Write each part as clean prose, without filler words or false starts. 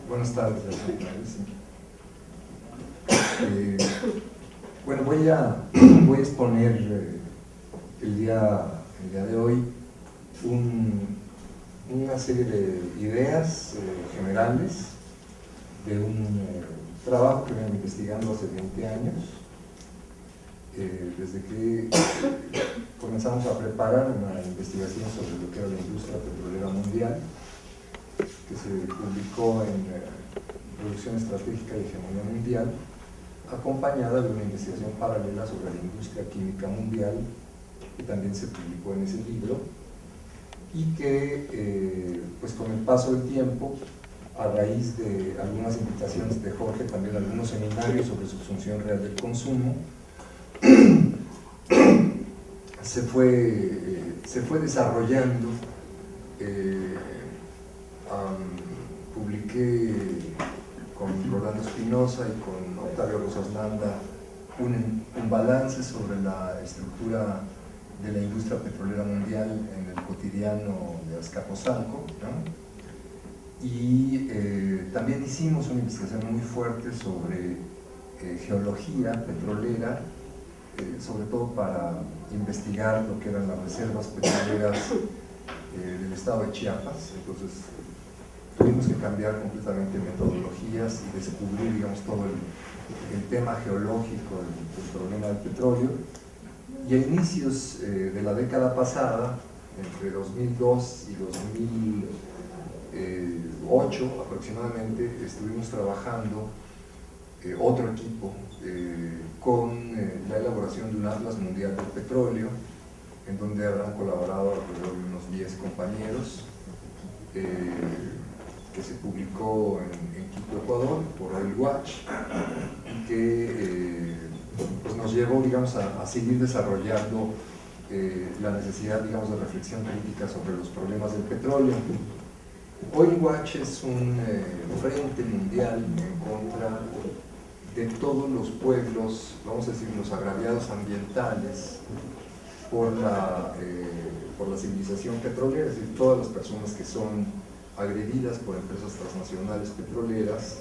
Buenas tardes. Bueno, voy a exponer el día de hoy una serie de ideas generales de un trabajo que vengo investigando hace 20 años, desde que comenzamos a preparar una investigación sobre lo que era la industria petrolera mundial, que se publicó en Producción Estratégica y Hegemonía Mundial, acompañada de una investigación paralela sobre la industria química mundial, que también se publicó en ese libro, y que pues con el paso del tiempo, a raíz de algunas invitaciones de Jorge, también algunos seminarios sobre su función real del consumo, se fue desarrollando. Publiqué con Rolando Espinosa y con Octavio Rosas Landa un balance sobre la estructura de la industria petrolera mundial en el cotidiano de Azcapotzalco, ¿no? Y también hicimos una investigación muy fuerte sobre geología petrolera, sobre todo para investigar lo que eran las reservas petroleras del estado de Chiapas. Entonces tuvimos que cambiar completamente metodologías y descubrir, digamos, todo el tema geológico del problema del petróleo. Y a inicios de la década pasada, entre 2002 y 2008 aproximadamente, estuvimos trabajando otro equipo con la elaboración de un Atlas Mundial del Petróleo, en donde habrán colaborado alrededor de unos 10 compañeros, que se publicó en Quito, Ecuador, por Oil Watch, y que pues nos llevó, digamos, a seguir desarrollando la necesidad, digamos, de reflexión crítica sobre los problemas del petróleo. Oil Watch es un frente mundial en contra de todos los pueblos, vamos a decir, los agraviados ambientales por la civilización petrolera, es decir, todas las personas que son agredidas por empresas transnacionales petroleras,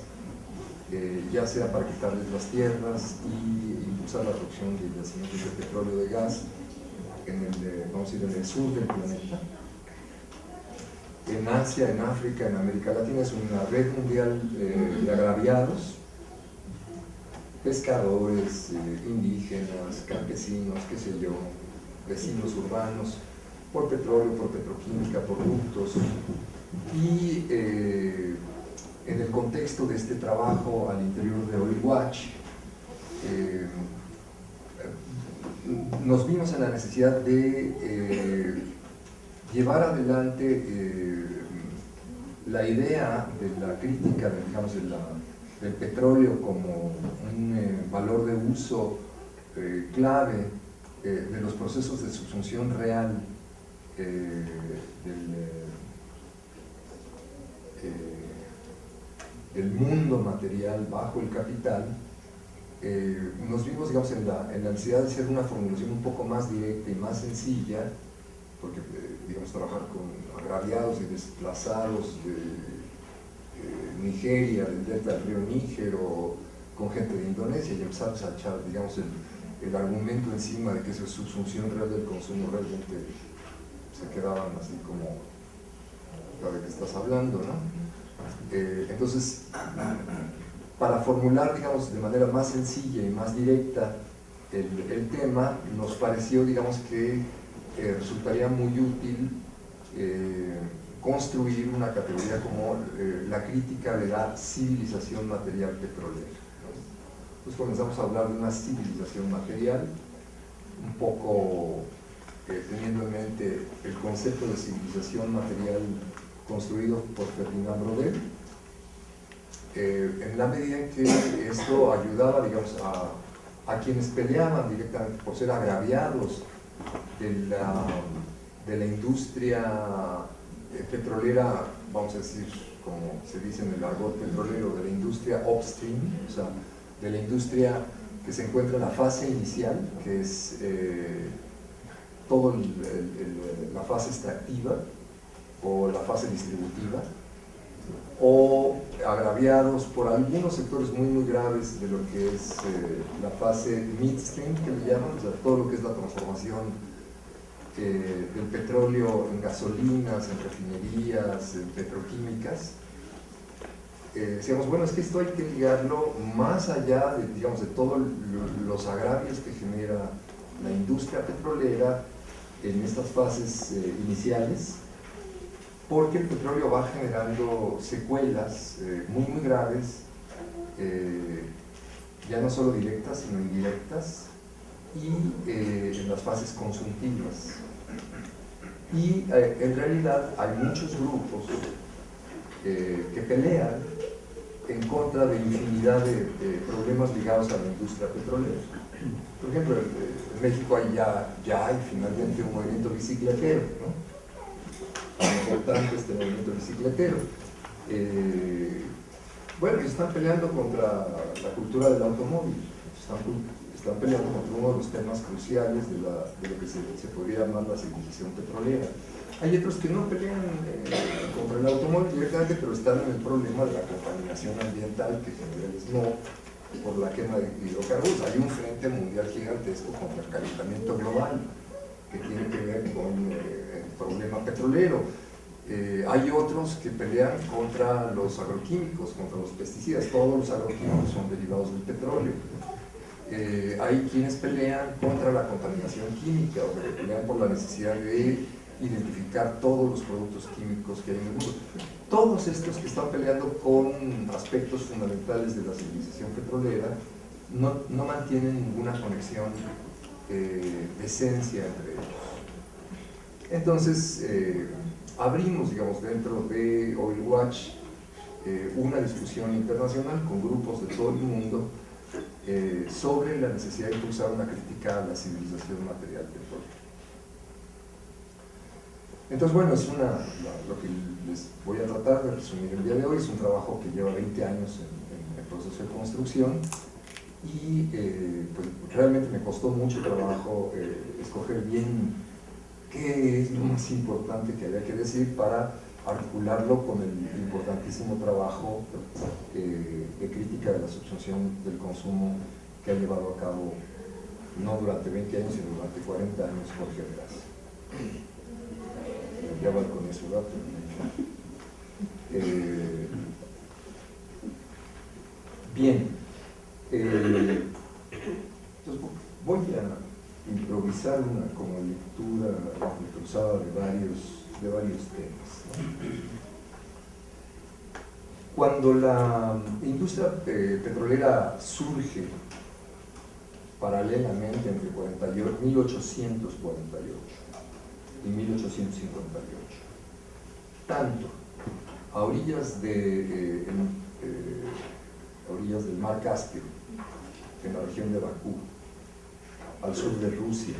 ya sea para quitarles las tierras y impulsar la producción de yacimientos de petróleo y de gas vamos a decir, en el sur del planeta. En Asia, en África, en América Latina es una red mundial de agraviados, pescadores, indígenas, campesinos, qué sé yo, vecinos urbanos, por petróleo, por petroquímica, por ductos. Y en el contexto de este trabajo al interior de Oil Watch, nos vimos en la necesidad de llevar adelante la idea de la crítica, digamos, del petróleo como un valor de uso clave de los procesos de subsunción real del mundo material bajo el capital. Nos vimos, digamos, en la necesidad de hacer una formulación un poco más directa y más sencilla, porque digamos, trabajar con agraviados y desplazados de Nigeria, del delta del río Níger, o con gente de Indonesia, y empezamos a echar, digamos, el argumento encima de que esa subsunción real del consumo realmente se quedaban así como de que estás hablando, ¿no? Entonces, para formular, digamos, de manera más sencilla y más directa el tema, nos pareció, digamos, que resultaría muy útil construir una categoría como la crítica de la civilización material petrolera, ¿no? Entonces comenzamos a hablar de una civilización material, un poco teniendo en mente el concepto de civilización material construido por Ferdinand Brodel, en la medida en que esto ayudaba, digamos, a quienes peleaban directamente por ser agraviados de la industria petrolera, vamos a decir, como se dice en el argot petrolero, de la industria upstream, o sea, de la industria que se encuentra en la fase inicial, que es toda la fase extractiva o la fase distributiva, o agraviados por algunos sectores muy graves de lo que es la fase midstream, que le llaman, o sea, todo lo que es la transformación del petróleo en gasolinas, en refinerías, en petroquímicas. Decíamos, bueno, es que esto hay que ligarlo más allá de, digamos, de todos los agravios que genera la industria petrolera en estas fases iniciales, porque el petróleo va generando secuelas muy graves, ya no solo directas, sino indirectas, y en las fases consuntivas. Y en realidad hay muchos grupos que pelean en contra de infinidad de problemas ligados a la industria petrolera. Por ejemplo, en México ya hay finalmente un movimiento bicicletero, ¿no? Es importante este movimiento bicicletero. Bueno, están peleando contra la cultura del automóvil, están peleando contra uno de los temas cruciales de lo que se podría llamar la civilización petrolera. Hay otros que no pelean contra el automóvil directamente, pero están en el problema de la contaminación ambiental que genera el smog por la quema de hidrocarburos. Hay un frente mundial gigantesco contra el calentamiento global que tiene que ver con el problema petrolero. Hay otros que pelean contra los agroquímicos, contra los pesticidas. Todos los agroquímicos son derivados del petróleo. Hay quienes pelean contra la contaminación química, o que pelean por la necesidad de identificar todos los productos químicos que hay en el mundo. Todos estos que están peleando con aspectos fundamentales de la civilización petrolera no mantienen ninguna conexión de esencia entre ellos. Entonces, abrimos, digamos, dentro de Oil Watch una discusión internacional con grupos de todo el mundo sobre la necesidad de impulsar una crítica a la civilización material petrolera. Entonces, bueno, es lo que les voy a tratar de resumir el día de hoy. Es un trabajo que lleva 20 años en proceso de construcción y pues, realmente me costó mucho trabajo escoger bien qué es lo más importante que había que decir para articularlo con el importantísimo trabajo de crítica de la subsunción del consumo que ha llevado a cabo no durante 20 años, sino durante 40 años Jorge Meraz. Ya va con eso, ¿verdad? Bien. Entonces voy a improvisar una como lectura cruzada de varios temas, ¿no? Cuando la industria petrolera surge paralelamente entre 1848 y 1858, tanto a orillas del mar Caspio, en la región de Bakú, al sur de Rusia,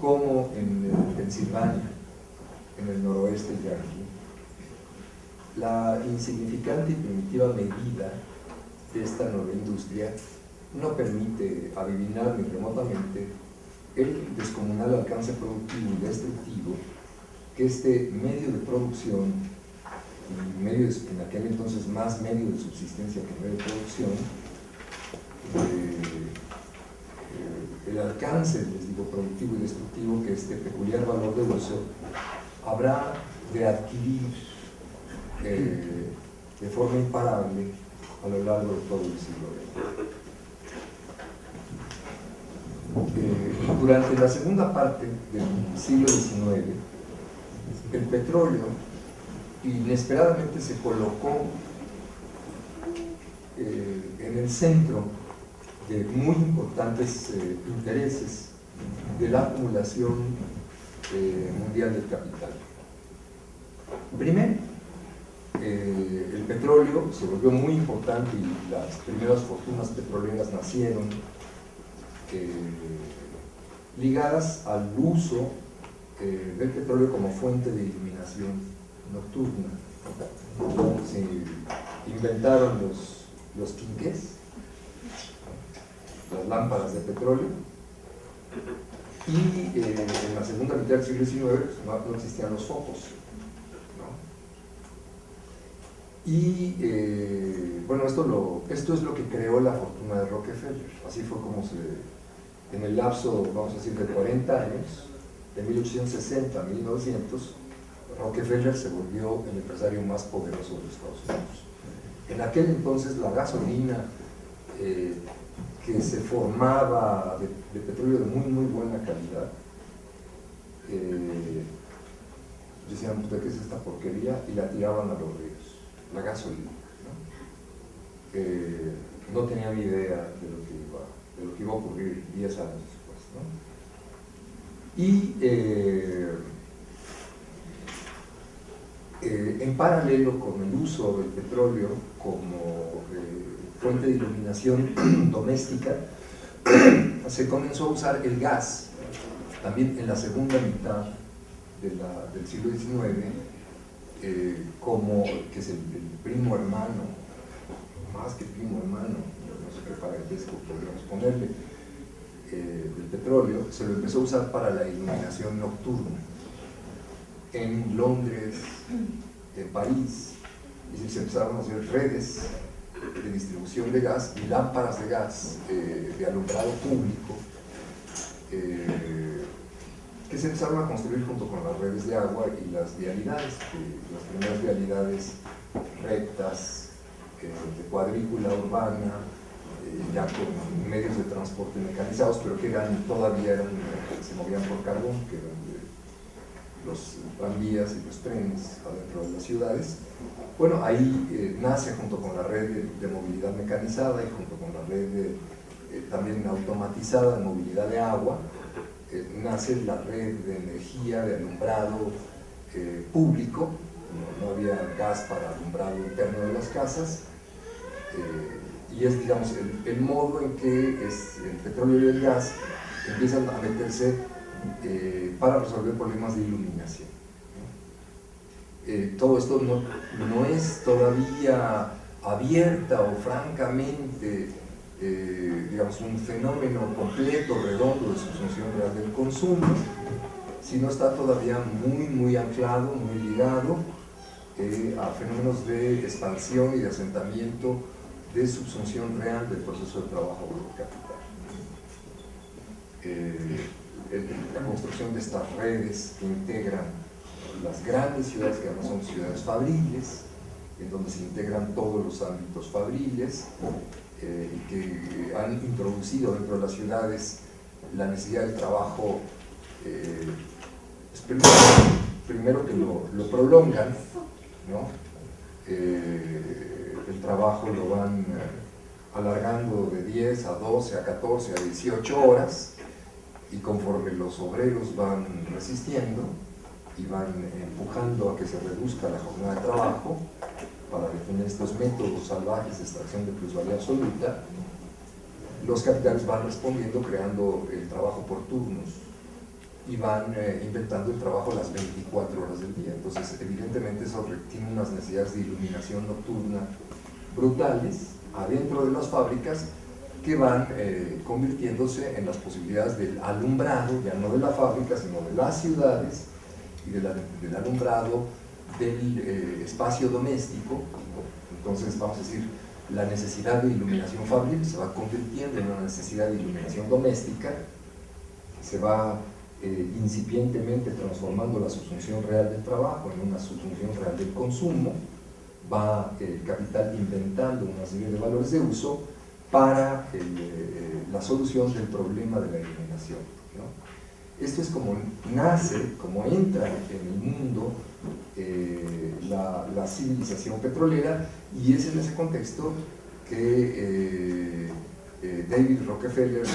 como en Pensilvania, en el noroeste yanqui, la insignificante y primitiva medida de esta nueva industria no permite adivinar ni remotamente el descomunal alcance productivo y destructivo que este medio de producción, y en aquel entonces más medio de subsistencia que medio de producción, el alcance, les digo, productivo y destructivo que este peculiar valor de uso habrá de adquirir de forma imparable a lo largo de todo el siglo XX. Durante la segunda parte del siglo XIX, el petróleo inesperadamente se colocó en el centro de muy importantes intereses de la acumulación mundial del capital. Primero, el petróleo se volvió muy importante y las primeras fortunas petroleras nacieron ligadas al uso del petróleo como fuente de iluminación nocturna. Se inventaron los quinqués, las lámparas de petróleo, y en la segunda mitad del siglo XIX no existían los focos, ¿no? Y bueno, esto es lo que creó la fortuna de Rockefeller. Así fue como en el lapso, vamos a decir, de 40 años, de 1860 a 1900, Rockefeller se volvió el empresario más poderoso de los Estados Unidos. En aquel entonces la gasolina que se formaba de petróleo de muy buena calidad, decían, ¿qué es esta porquería? Y la tiraban a los ríos, la gasolina, ¿no? No tenían idea de lo que iba a ocurrir 10 años después, ¿no? Y en paralelo con el uso del petróleo como fuente de iluminación doméstica, se comenzó a usar el gas, también en la segunda mitad del siglo XIX, que es el primo hermano, más que primo hermano, no sé qué parentesco podríamos ponerle, del petróleo. Se lo empezó a usar para la iluminación nocturna en Londres, en París, y se empezaron a hacer redes de distribución de gas y lámparas de gas de alumbrado público que se empezaron a construir junto con las redes de agua y las vialidades, las primeras vialidades rectas de cuadrícula urbana, ya con medios de transporte mecanizados, pero que todavía se movían por carbón, que eran los tranvías y los trenes adentro de las ciudades. Bueno, ahí nace, junto con la red de movilidad mecanizada y junto con la red también automatizada de movilidad de agua, nace la red de energía, de alumbrado público. No había gas para alumbrado interno de las casas, y es, digamos, el modo en que el petróleo y el gas empiezan a meterse para resolver problemas de iluminación. Todo esto no es todavía abierta o francamente digamos, un fenómeno completo, redondo de subsunción real del consumo, sino está todavía muy anclado, muy ligado a fenómenos de expansión y de asentamiento de subsunción real del proceso de trabajo del capital. La construcción de estas redes que integran las grandes ciudades, que además son ciudades fabriles, en donde se integran todos los ámbitos fabriles, y que han introducido dentro de las ciudades la necesidad del trabajo, primero que lo prolongan, ¿no? El trabajo lo van alargando de 10 a 12, a 14, a 18 horas, y conforme los obreros van resistiendo y van empujando a que se reduzca la jornada de trabajo para detener estos métodos salvajes de extracción de plusvalía absoluta, los capitales van respondiendo creando el trabajo por turnos y van inventando el trabajo a las 24 horas del día. Entonces, evidentemente, eso tiene unas necesidades de iluminación nocturna brutales adentro de las fábricas, que van convirtiéndose en las posibilidades del alumbrado, ya no de la fábrica, sino de las ciudades, y del alumbrado del espacio doméstico. Entonces, vamos a decir, la necesidad de iluminación fabril se va convirtiendo en una necesidad de iluminación doméstica, se va incipientemente transformando la subsunción real del trabajo en una subsunción real del consumo, va el capital inventando una serie de valores de uso para la solución del problema de la iluminación, ¿no? Esto es como nace, como entra en el mundo la civilización petrolera, y es en ese contexto que David Rockefeller,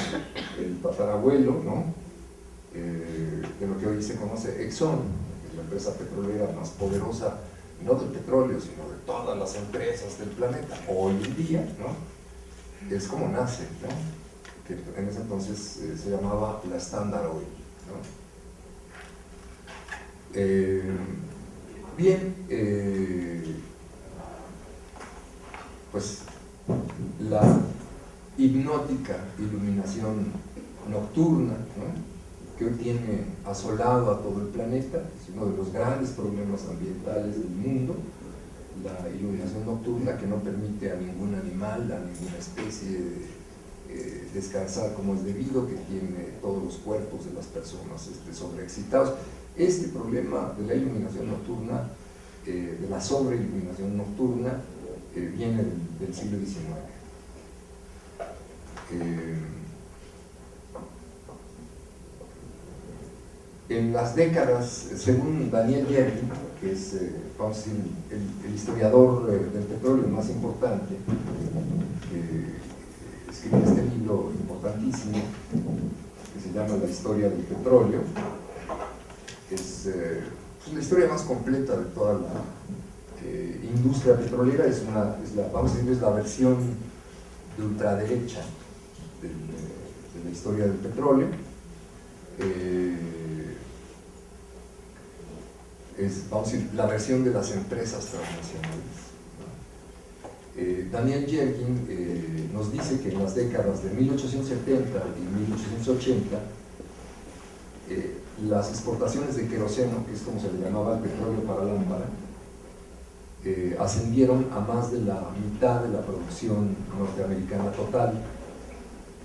el tatarabuelo, ¿no? De lo que hoy se conoce Exxon, que es la empresa petrolera más poderosa, no del petróleo, sino de todas las empresas del planeta, hoy en día, ¿no? Es como nace, ¿no? Que en ese entonces se llamaba la Standard Oil, ¿no? Bien, pues la hipnótica iluminación nocturna, ¿no?, que hoy tiene asolado a todo el planeta, es uno de los grandes problemas ambientales del mundo, la iluminación nocturna, que no permite a ningún animal, a ninguna especie descansar como es debido, que tiene todos los cuerpos de las personas sobreexcitados. Este problema de la iluminación nocturna, de la sobreiluminación nocturna, viene del siglo XIX. En las décadas, según Daniel Yergin, que es, vamos a decir, el historiador del petróleo más importante, escribió este libro importantísimo que se llama La historia del petróleo. Es la historia más completa de toda la industria petrolera. Vamos a decir, es la versión de ultraderecha de la historia del petróleo. Vamos a decir, la versión de las empresas transnacionales. Daniel Yergin nos dice que en las décadas de 1870 y 1880 las exportaciones de queroseno, que es como se le llamaba el petróleo para lámpara, ascendieron a más de la mitad de la producción norteamericana total.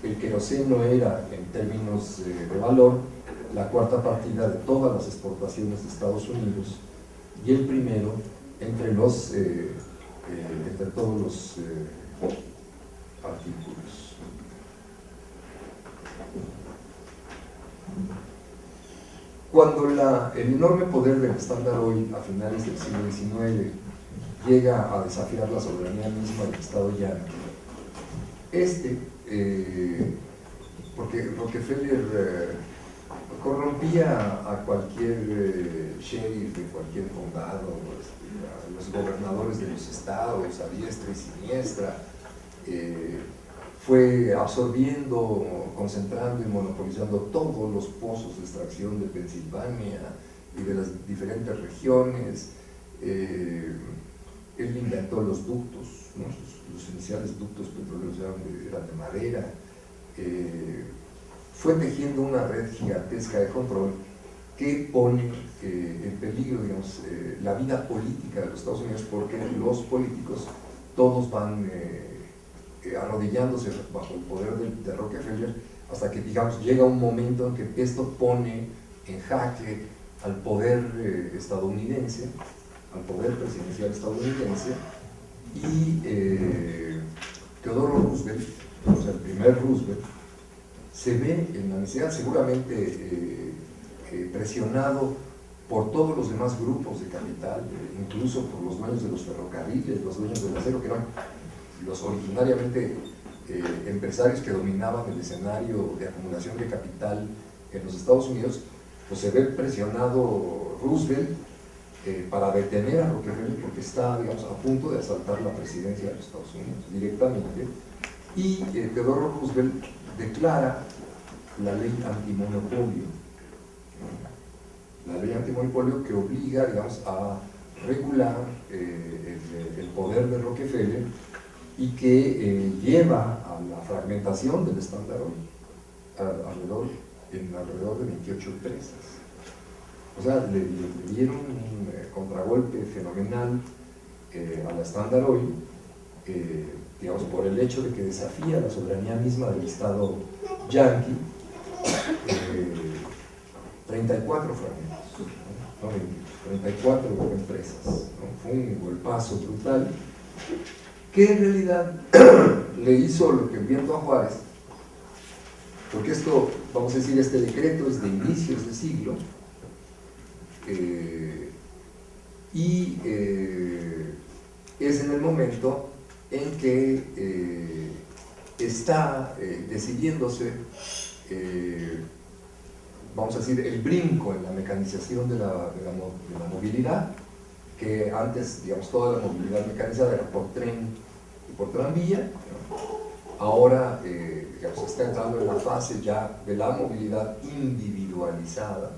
El queroseno era, en términos de valor, la cuarta partida de todas las exportaciones de Estados Unidos y el primero entre todos los artículos. Cuando el enorme poder del Standard Oil a finales del siglo XIX llega a desafiar la soberanía misma del Estado yankee, porque Rockefeller corrompía a cualquier sheriff de cualquier condado, a los gobernadores de los estados, a diestra y siniestra, fue absorbiendo, concentrando y monopolizando todos los pozos de extracción de Pensilvania y de las diferentes regiones. Él inventó los ductos, ¿no? Los iniciales ductos petroleros eran de madera. Fue tejiendo una red gigantesca de control que pone en peligro, digamos, la vida política de los Estados Unidos, porque los políticos todos van arrodillándose bajo el poder de Rockefeller, hasta que, digamos, llega un momento en que esto pone en jaque al poder estadounidense, al poder presidencial estadounidense, y Teodoro Roosevelt, o sea, el primer Roosevelt, se ve en la necesidad, seguramente presionado por todos los demás grupos de capital, incluso por los dueños de los ferrocarriles, los dueños del acero, que eran los originariamente empresarios que dominaban el escenario de acumulación de capital en los Estados Unidos. Pues se ve presionado Roosevelt para detener a Rockefeller, porque está, digamos, a punto de asaltar la presidencia de los Estados Unidos directamente, y Teodoro Roosevelt declara la ley antimonopolio, la ley antimonopolio que obliga, digamos, a regular el poder de Rockefeller y que lleva a la fragmentación del Standard Oil alrededor de 28 empresas. O sea, le dieron un contragolpe fenomenal a la Standard Oil, digamos, por el hecho de que desafía la soberanía misma del Estado yanqui. 34 fragmentos, no 34 empresas, ¿no? Fue un golpazo brutal que en realidad le hizo lo que viento a Juárez, porque esto, vamos a decir, este decreto es de inicios de siglo, y es en el momento en que está decidiéndose, vamos a decir, el brinco en la mecanización de la movilidad, que antes, digamos, toda la movilidad mecanizada era por tren y por tranvía, ¿no? Ahora, digamos, está entrando en la fase ya de la movilidad individualizada,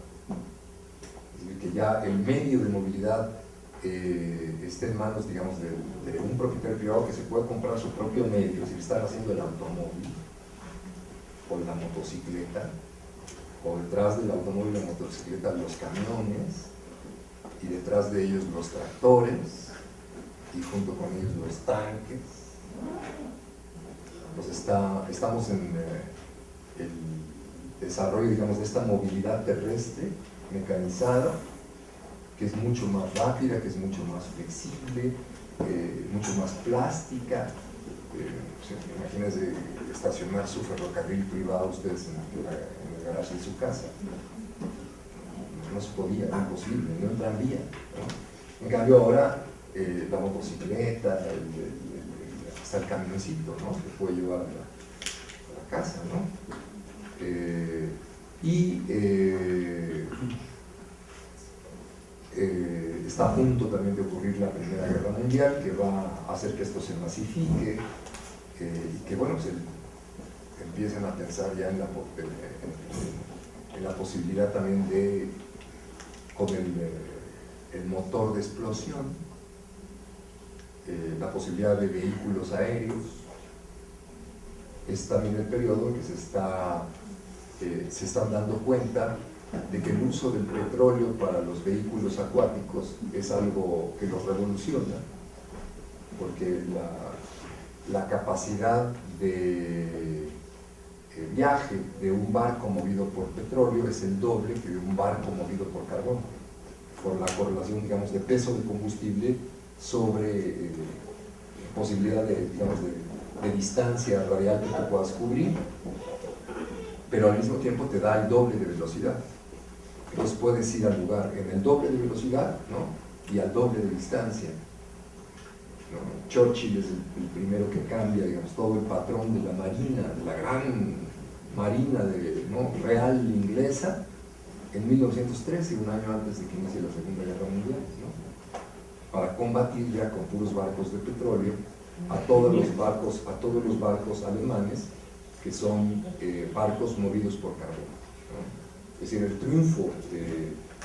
es decir, que ya el medio de movilidad esté en manos, digamos, de un propietario privado que se puede comprar su propio medio, es decir, están haciendo el automóvil o la motocicleta, o detrás del automóvil y la motocicleta los camiones, y detrás de ellos los tractores, y junto con ellos los tanques. Pues estamos en el desarrollo, digamos, de esta movilidad terrestre mecanizada, que es mucho más rápida, que es mucho más flexible, mucho más plástica. Imagínense estacionar su ferrocarril privado ustedes en el garaje de su casa. No se podía, era imposible, no en tranvía, ¿no? En cambio ahora la motocicleta, hasta el camioncito, ¿no?, que puede llevar a la casa, ¿no? Está a punto también de ocurrir la Primera Guerra Mundial, que va a hacer que esto se masifique y que, bueno, se empiecen a pensar ya en la posibilidad también de, con el motor de explosión, la posibilidad de vehículos aéreos. Es también el periodo en que se están dando cuenta de que el uso del petróleo para los vehículos acuáticos es algo que los revoluciona, porque la capacidad de viaje de un barco movido por petróleo es el doble que de un barco movido por carbón, por la correlación, digamos, de peso de combustible sobre posibilidad de, digamos, de distancia radial que tú puedas cubrir, pero al mismo tiempo te da el doble de velocidad. Entonces puedes ir al lugar en el doble de velocidad, ¿no?, y al doble de distancia, ¿no? Churchill es el primero que cambia, digamos, todo el patrón de la marina, de la gran marina real inglesa, en 1913, un año antes de que inicie la Segunda Guerra Mundial, ¿no?, para combatir ya con puros barcos de petróleo a todos los barcos alemanes, que son barcos movidos por carbón, ¿no? Es decir, el triunfo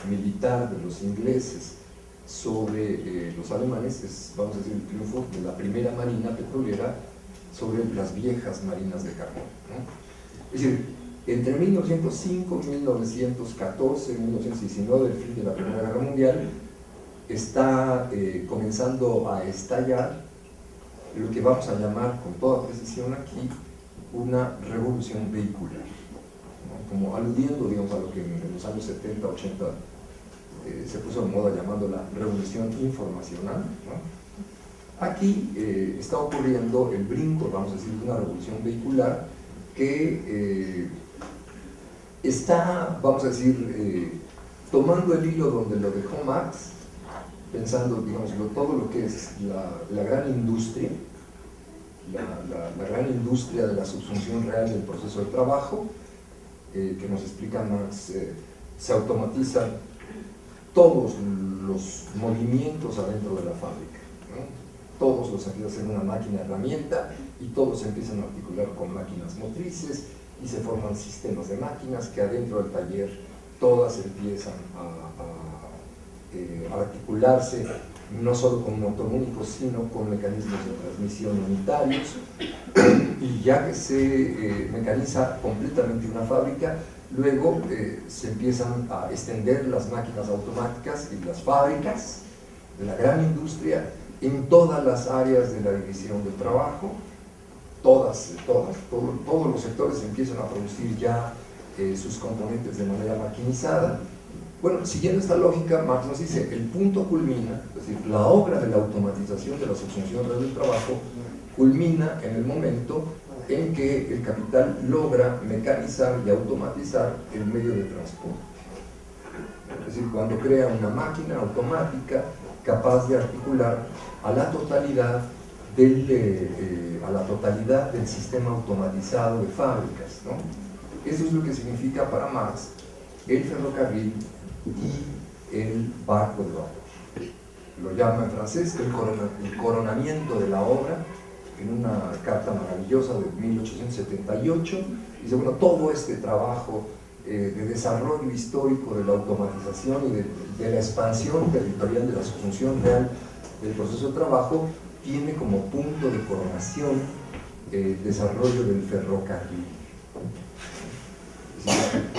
militar de los ingleses sobre los alemanes es, vamos a decir, el triunfo de la primera marina petrolera sobre las viejas marinas de carbón, ¿no? Es decir, entre 1905, 1914, 1919, el fin de la Primera Guerra Mundial, está comenzando a estallar lo que vamos a llamar con toda precisión aquí una revolución vehicular, ¿no?, como aludiendo, digamos, a lo que en los años 70, 80 se puso de moda llamando la revolución informacional, ¿no? Aquí está ocurriendo el brinco, vamos a decir, de una revolución vehicular que está, vamos a decir, tomando el hilo donde lo dejó Marx, pensando, digamos, todo lo que es la gran industria, la gran industria de la subsunción real del proceso de trabajo, que nos explica Marx. Se automatizan todos los movimientos adentro de la fábrica, ¿no? Todos los empieza a hacer una máquina herramienta y todos se empiezan a articular con máquinas motrices y se forman sistemas de máquinas que adentro del taller todas empiezan a articularse no solo con un motor único, sino con mecanismos de transmisión unitarios, y ya que se mecaniza completamente una fábrica, luego se empiezan a extender las máquinas automáticas y las fábricas de la gran industria en todas las áreas de la división del trabajo. Todos los sectores empiezan a producir ya sus componentes de manera maquinizada. Bueno, siguiendo esta lógica, Marx nos dice, el punto culmina, es decir, la obra de la automatización de la subsunción real del trabajo culmina en el momento en que el capital logra mecanizar y automatizar el medio de transporte. Es decir, cuando crea una máquina automática capaz de articular a la totalidad del sistema automatizado de fábricas, ¿no? Eso es lo que significa para Marx el ferrocarril y el barco de vapor. Lo llama en francés el coronamiento de la obra, en una carta maravillosa de 1878. Dice, bueno, todo este trabajo de desarrollo histórico de la automatización y de la expansión territorial de la subsunción real del proceso de trabajo tiene como punto de coronación el desarrollo del ferrocarril.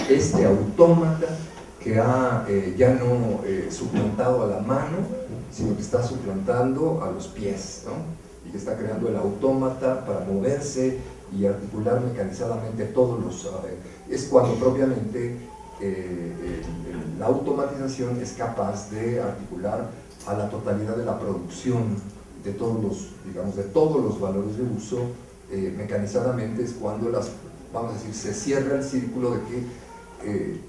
Este autómata que ha ya no suplantado a la mano, sino que está suplantando a los pies, ¿no? Y que está creando el autómata para moverse y articular mecanizadamente todos los... es cuando propiamente la automatización es capaz de articular a la totalidad de la producción de todos los, digamos, de todos los valores de uso mecanizadamente. Es cuando las, vamos a decir, se cierra el círculo de que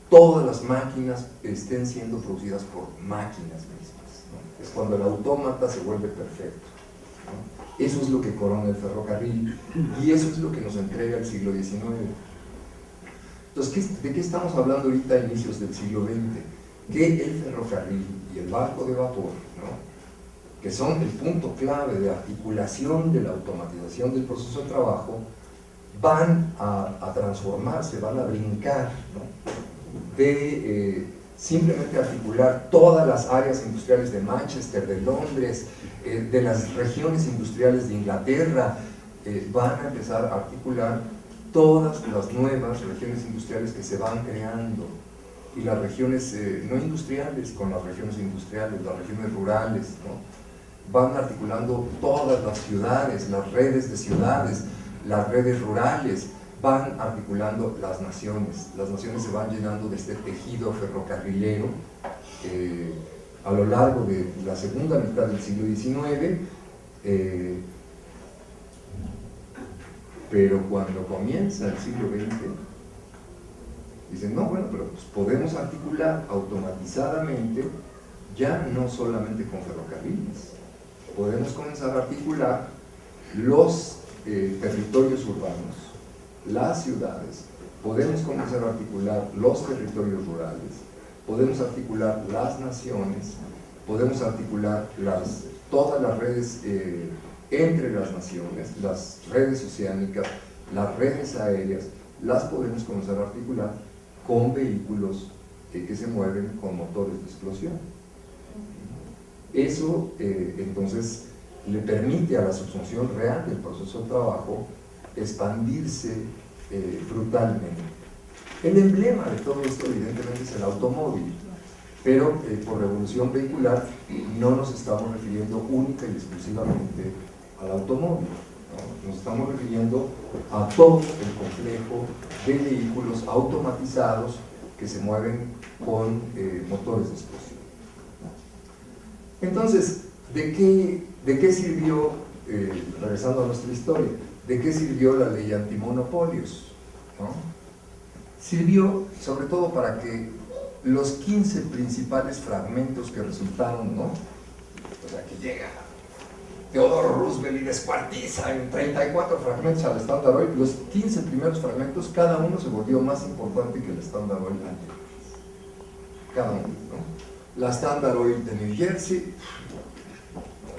todas las máquinas estén siendo producidas por máquinas mismas, ¿no? Es cuando el autómata se vuelve perfecto, ¿no? Eso es lo que corona el ferrocarril y eso es lo que nos entrega el siglo XIX. Entonces, ¿de qué estamos hablando ahorita a inicios del siglo XX? Que el ferrocarril y el barco de vapor, ¿no?, que son el punto clave de articulación de la automatización del proceso de trabajo, van a transformarse, van a brincar, ¿no?, de simplemente articular todas las áreas industriales de Manchester, de Londres, de las regiones industriales de Inglaterra, van a empezar a articular todas las nuevas regiones industriales que se van creando, y las regiones no industriales con las regiones industriales, las regiones rurales, ¿no?, van articulando todas las ciudades, las redes de ciudades, las redes rurales, van articulando las naciones se van llenando de este tejido ferrocarrilero a lo largo de la segunda mitad del siglo XIX, pero cuando comienza el siglo XX, dicen, no, bueno, pero pues podemos articular automatizadamente, ya no solamente con ferrocarriles, podemos comenzar a articular los territorios urbanos, las ciudades, podemos comenzar a articular los territorios rurales, podemos articular las naciones, podemos articular todas las redes entre las naciones, las redes oceánicas, las redes aéreas, las podemos comenzar a articular con vehículos que se mueven con motores de explosión. Eso entonces le permite a la subsunción real del proceso de trabajo expandirse brutalmente. El emblema de todo esto evidentemente es el automóvil, pero por revolución vehicular no nos estamos refiriendo única y exclusivamente al automóvil, ¿no? Nos estamos refiriendo a todo el complejo de vehículos automatizados que se mueven con motores de explosión. Entonces, ¿de qué sirvió, regresando a nuestra historia, de qué sirvió la ley antimonopolios, ¿no? Sirvió sobre todo para que los 15 principales fragmentos que resultaron, ¿no?, o sea, que llega Theodore Roosevelt y descuartiza en 34 fragmentos al Standard Oil, los 15 primeros fragmentos, cada uno se volvió más importante que el Standard Oil anterior. Cada uno, ¿no? La Standard Oil de New Jersey,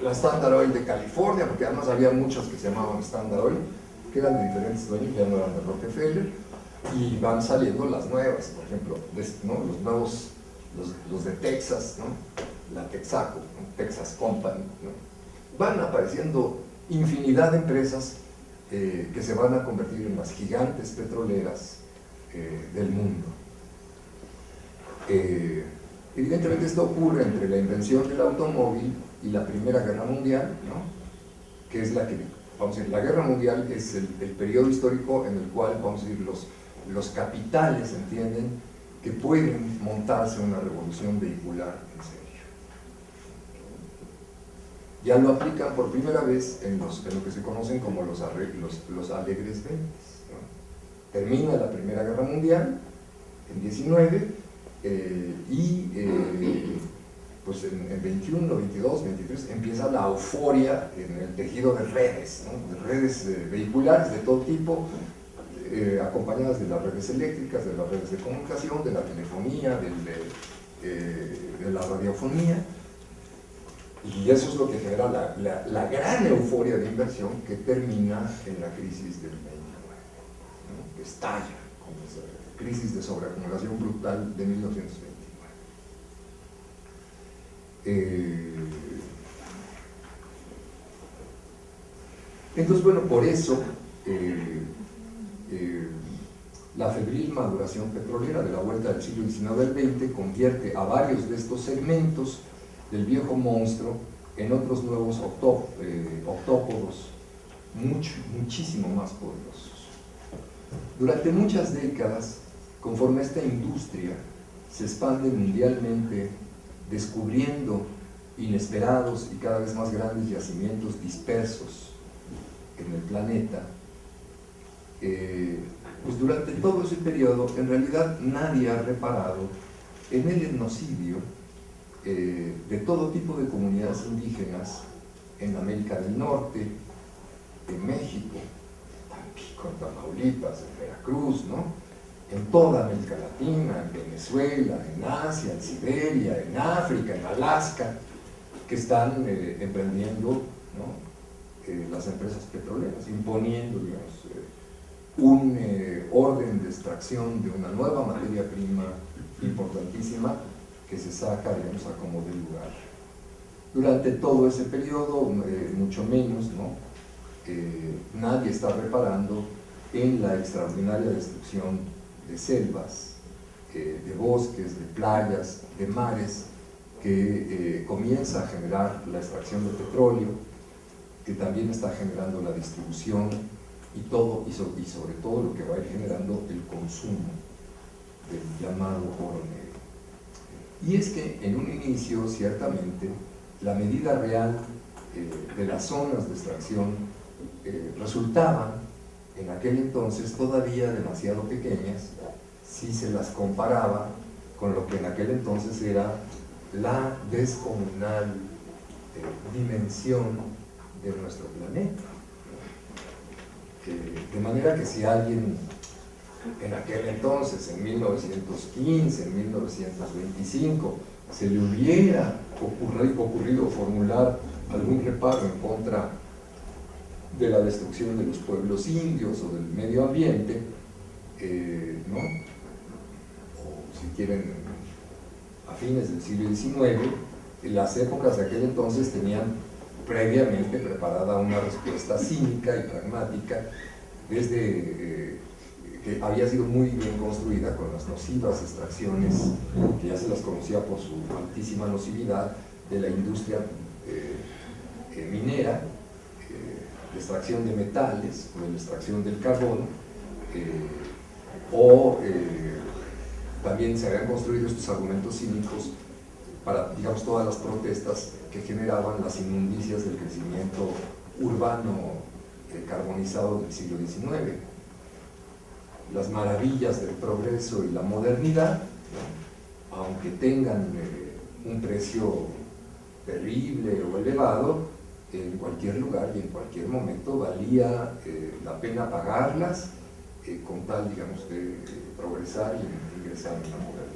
la Standard Oil de California, porque además había muchas que se llamaban Standard Oil, que eran de diferentes dueños, ya no eran de Rockefeller, y van saliendo las nuevas, por ejemplo, ¿no?, los nuevos, los de Texas, ¿no?, la Texaco, ¿no?, Texas Company, ¿no?, van apareciendo infinidad de empresas que se van a convertir en las gigantes petroleras del mundo. Evidentemente esto ocurre entre la invención del automóvil y la Primera Guerra Mundial, ¿no?, que es la que, vamos a decir, la Guerra Mundial es el periodo histórico en el cual, vamos a decir, los capitales entienden que pueden montarse una revolución vehicular en serio. Ya lo aplican por primera vez en lo que se conocen como los alegres verdes, ¿no? Termina la Primera Guerra Mundial en 19 pues en 21, 22, 23 empieza la euforia en el tejido de redes, ¿no?, de redes vehiculares de todo tipo, acompañadas de las redes eléctricas, de las redes de comunicación, de la telefonía, de la radiofonía, y eso es lo que genera la gran euforia de inversión que termina en la crisis del 29, ¿no?, que estalla con esa crisis de sobreacumulación brutal de 1929. Entonces, bueno, por eso la febril maduración petrolera de la vuelta del siglo XIX al XX convierte a varios de estos segmentos del viejo monstruo en otros nuevos octópodos muchísimo más poderosos. Durante muchas décadas, conforme esta industria se expande mundialmente, descubriendo inesperados y cada vez más grandes yacimientos dispersos en el planeta, pues durante todo ese periodo en realidad nadie ha reparado en el etnocidio de todo tipo de comunidades indígenas en América del Norte, en México, Tampico, en Tamaulipas, en Veracruz, ¿no? En toda América Latina, en Venezuela, en Asia, en Siberia, en África, en Alaska, que están emprendiendo, ¿no? Las empresas petroleras, imponiendo, digamos, un orden de extracción de una nueva materia prima importantísima que se saca, digamos, a como de lugar. Durante todo ese periodo, mucho menos, ¿no? Nadie está reparando en la extraordinaria destrucción de selvas, de bosques, de playas, de mares, que comienza a generar la extracción de petróleo, que también está generando la distribución y sobre todo lo que va a ir generando el consumo del llamado oro negro. Y es que en un inicio, ciertamente, la medida real de las zonas de extracción resultaban en aquel entonces todavía demasiado pequeñas si se las comparaba con lo que en aquel entonces era la descomunal dimensión de nuestro planeta. De manera que si alguien en aquel entonces, en 1915, en 1925, se le hubiera ocurrido formular algún reparo en contra de la destrucción de los pueblos indios o del medio ambiente, ¿no? O si quieren, a fines del siglo XIX, las épocas de aquel entonces tenían previamente preparada una respuesta cínica y pragmática desde que había sido muy bien construida con las nocivas extracciones, que ya se las conocía por su altísima nocividad, de la industria minera, de extracción de metales o de la extracción del carbón, también se habían construido estos argumentos cínicos para, digamos, todas las protestas que generaban las inmundicias del crecimiento urbano carbonizado del siglo XIX. Las maravillas del progreso y la modernidad, ¿no? Aunque tengan un precio terrible o elevado, en cualquier lugar y en cualquier momento valía la pena pagarlas con tal, digamos, de progresar y ingresar en la modernidad.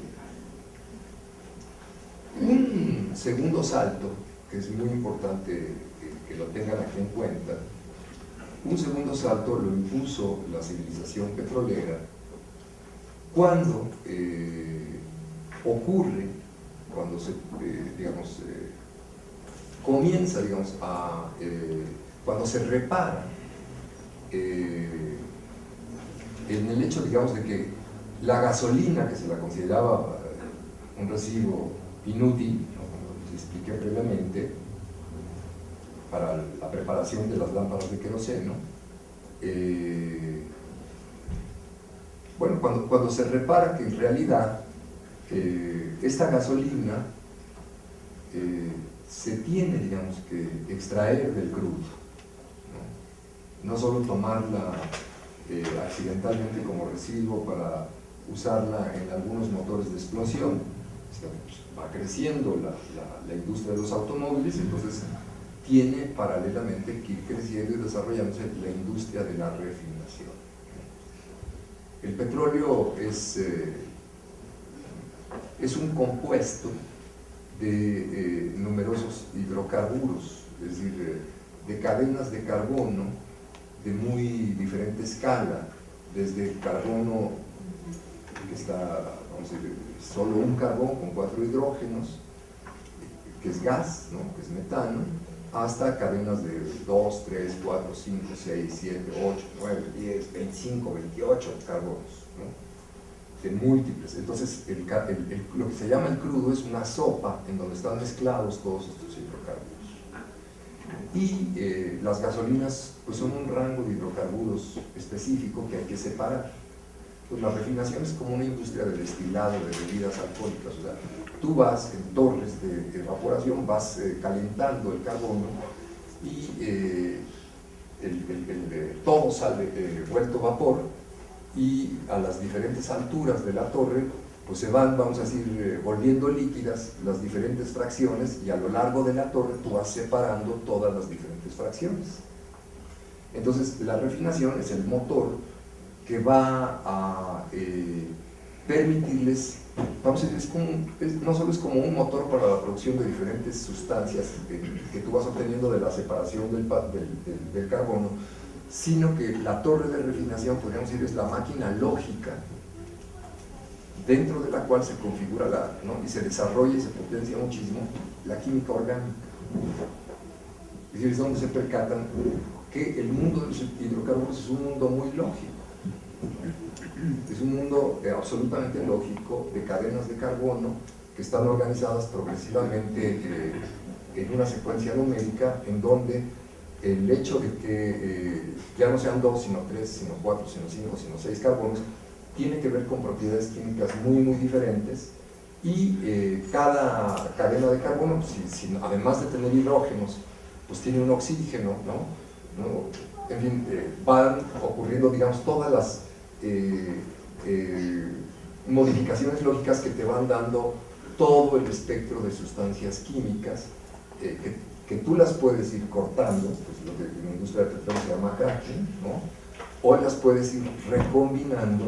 Un segundo salto, que es muy importante que lo tengan aquí en cuenta, un segundo salto lo impuso la civilización petrolera cuando ocurre, cuando se, comienza, digamos, cuando se repara en el hecho, digamos, de que la gasolina, que se la consideraba un residuo inútil, ¿no? Como les expliqué previamente, para la preparación de las lámparas de queroseno, bueno, cuando se repara que en realidad esta gasolina se tiene, digamos, que extraer del crudo, no solo tomarla accidentalmente como residuo para usarla en algunos motores de explosión, pues, va creciendo la industria de los automóviles, entonces tiene paralelamente que ir creciendo y desarrollándose la industria de la refinación. El petróleo es un compuesto de numerosos hidrocarburos, es decir, de cadenas de carbono de muy diferente escala, desde el carbono que está, vamos a decir, solo un carbón con 4 hidrógenos, que es gas, ¿no? Que es metano, hasta cadenas de 2, 3, 4, 5, 6, 7, 8, 9, 10, 25, 28 carbonos, ¿no? múltiples. Entonces, lo que se llama el crudo es una sopa en donde están mezclados todos estos hidrocarburos. Y las gasolinas pues son un rango de hidrocarburos específico que hay que separar. Pues la refinación es como una industria de destilado de bebidas alcohólicas. O sea, tú vas en torres de evaporación, vas calentando el carbono y todo sale vuelto vapor, y a las diferentes alturas de la torre pues se van, vamos a decir, volviendo líquidas las diferentes fracciones, y a lo largo de la torre tú vas separando todas las diferentes fracciones. Entonces la refinación es el motor que va a permitirles, vamos a decir, no solo es como un motor para la producción de diferentes sustancias que tú vas obteniendo de la separación del carbono, sino que la torre de refinación, podríamos decir, es la máquina lógica dentro de la cual se configura y se desarrolla y se potencia muchísimo la química orgánica. Es decir, es donde se percatan que el mundo de los hidrocarburos es un mundo muy lógico. Es un mundo absolutamente lógico de cadenas de carbono que están organizadas progresivamente en una secuencia numérica, en donde el hecho de que ya no sean 2, sino 3, sino 4, sino 5, sino 6 carbonos, tiene que ver con propiedades químicas muy, muy diferentes, y cada cadena de carbono, pues, además de tener hidrógenos, pues tiene un oxígeno, ¿no? En fin, van ocurriendo, digamos, todas las modificaciones lógicas que te van dando todo el espectro de sustancias químicas, que tú las puedes ir cortando, pues lo que en la industria del petróleo se llama cracking, ¿no? O las puedes ir recombinando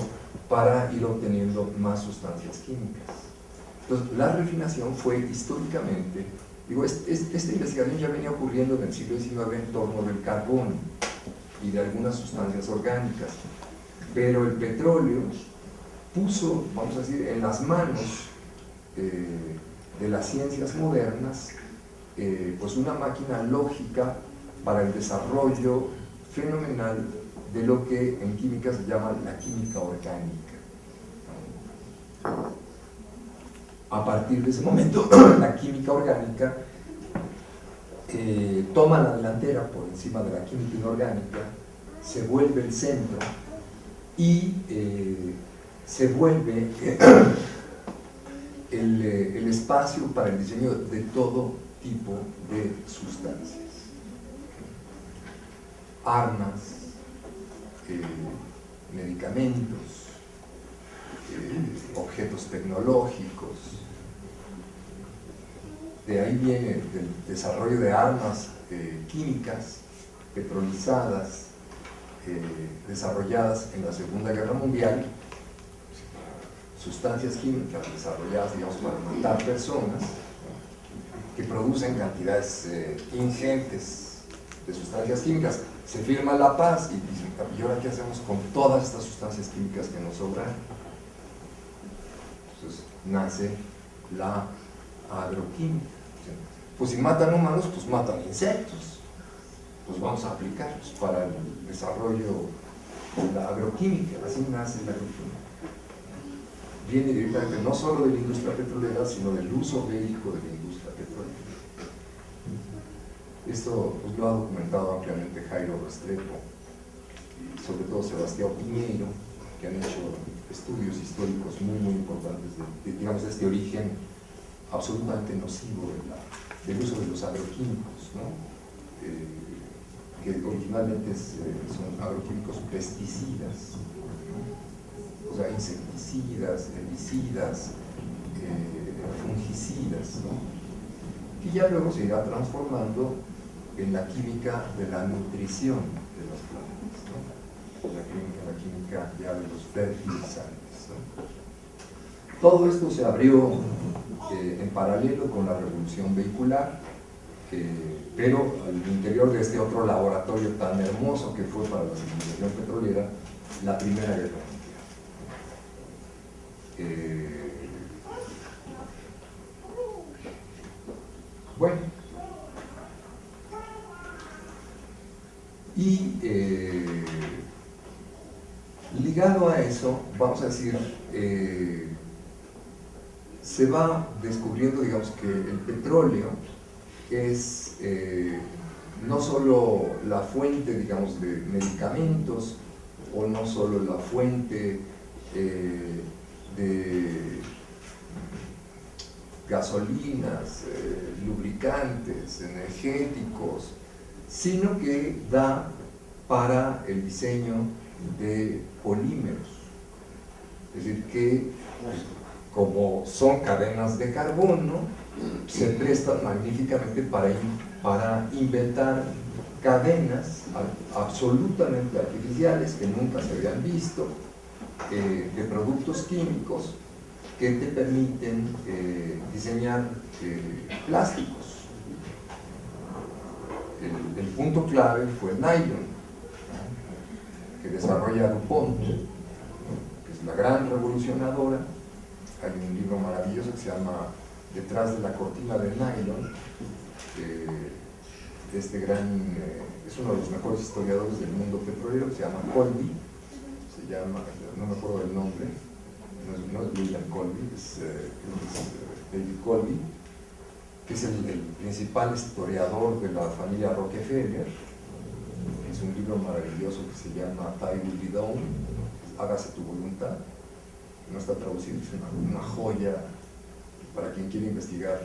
para ir obteniendo más sustancias químicas. Entonces, la refinación fue históricamente, esta investigación ya venía ocurriendo en el siglo XIX en torno del carbono y de algunas sustancias orgánicas, pero el petróleo puso, vamos a decir, en las manos de las ciencias modernas pues una máquina lógica para el desarrollo fenomenal de lo que en química se llama la química orgánica. A partir de ese momento, la química orgánica toma la delantera por encima de la química inorgánica, se vuelve el centro y se vuelve el espacio para el diseño de todo tipo de sustancias, armas, medicamentos, objetos tecnológicos. De ahí viene el desarrollo de armas químicas petrolizadas, desarrolladas en la Segunda Guerra Mundial, sustancias químicas desarrolladas, digamos, para matar personas, que producen cantidades ingentes de sustancias químicas. Se firma la paz y dicen, ¿y ahora qué hacemos con todas estas sustancias químicas que nos sobran? Entonces nace la agroquímica. Pues si matan humanos, pues matan insectos. Pues vamos a aplicarlos para el desarrollo de la agroquímica. Así nace la agroquímica. Viene directamente no solo de la industria petrolera, sino del uso bélico de la industria petrolera. Esto pues, lo ha documentado ampliamente Jairo Restrepo y sobre todo Sebastián Piñeiro, que han hecho estudios históricos muy, muy importantes de este origen absolutamente nocivo del uso de los agroquímicos, ¿no? Que originalmente son agroquímicos pesticidas, ¿no? O sea, insecticidas, herbicidas, fungicidas, ¿no? Que ya luego se irá transformando en la química de la nutrición de las plantas, ¿no? La química ya de los fertilizantes, ¿no? Todo esto se abrió en paralelo con la revolución vehicular, pero al interior de este otro laboratorio tan hermoso que fue para la civilización petrolera, la Primera Guerra Mundial. Bueno, y Ligado a eso, vamos a decir, se va descubriendo, digamos, que el petróleo es no solo la fuente, digamos, de medicamentos, o no solo la fuente de gasolinas, lubricantes, energéticos, sino que da para el diseño de polímeros. Es decir, que como son cadenas de carbono, se prestan magníficamente para inventar cadenas absolutamente artificiales que nunca se habían visto, de productos químicos que te permiten diseñar plásticos. El punto clave fue el nylon, que desarrolla DuPont, que es la gran revolucionadora. Hay un libro maravilloso que se llama Detrás de la cortina del nylon, de este gran, es uno de los mejores historiadores del mundo petrolero, que se llama Colby, no me acuerdo del nombre, no es William Colby, es David Colby, que es el principal historiador de la familia Rockefeller. Es un libro maravilloso que se llama Thy Will Be Done, Hágase tu voluntad. No está traducido, es una joya para quien quiere investigar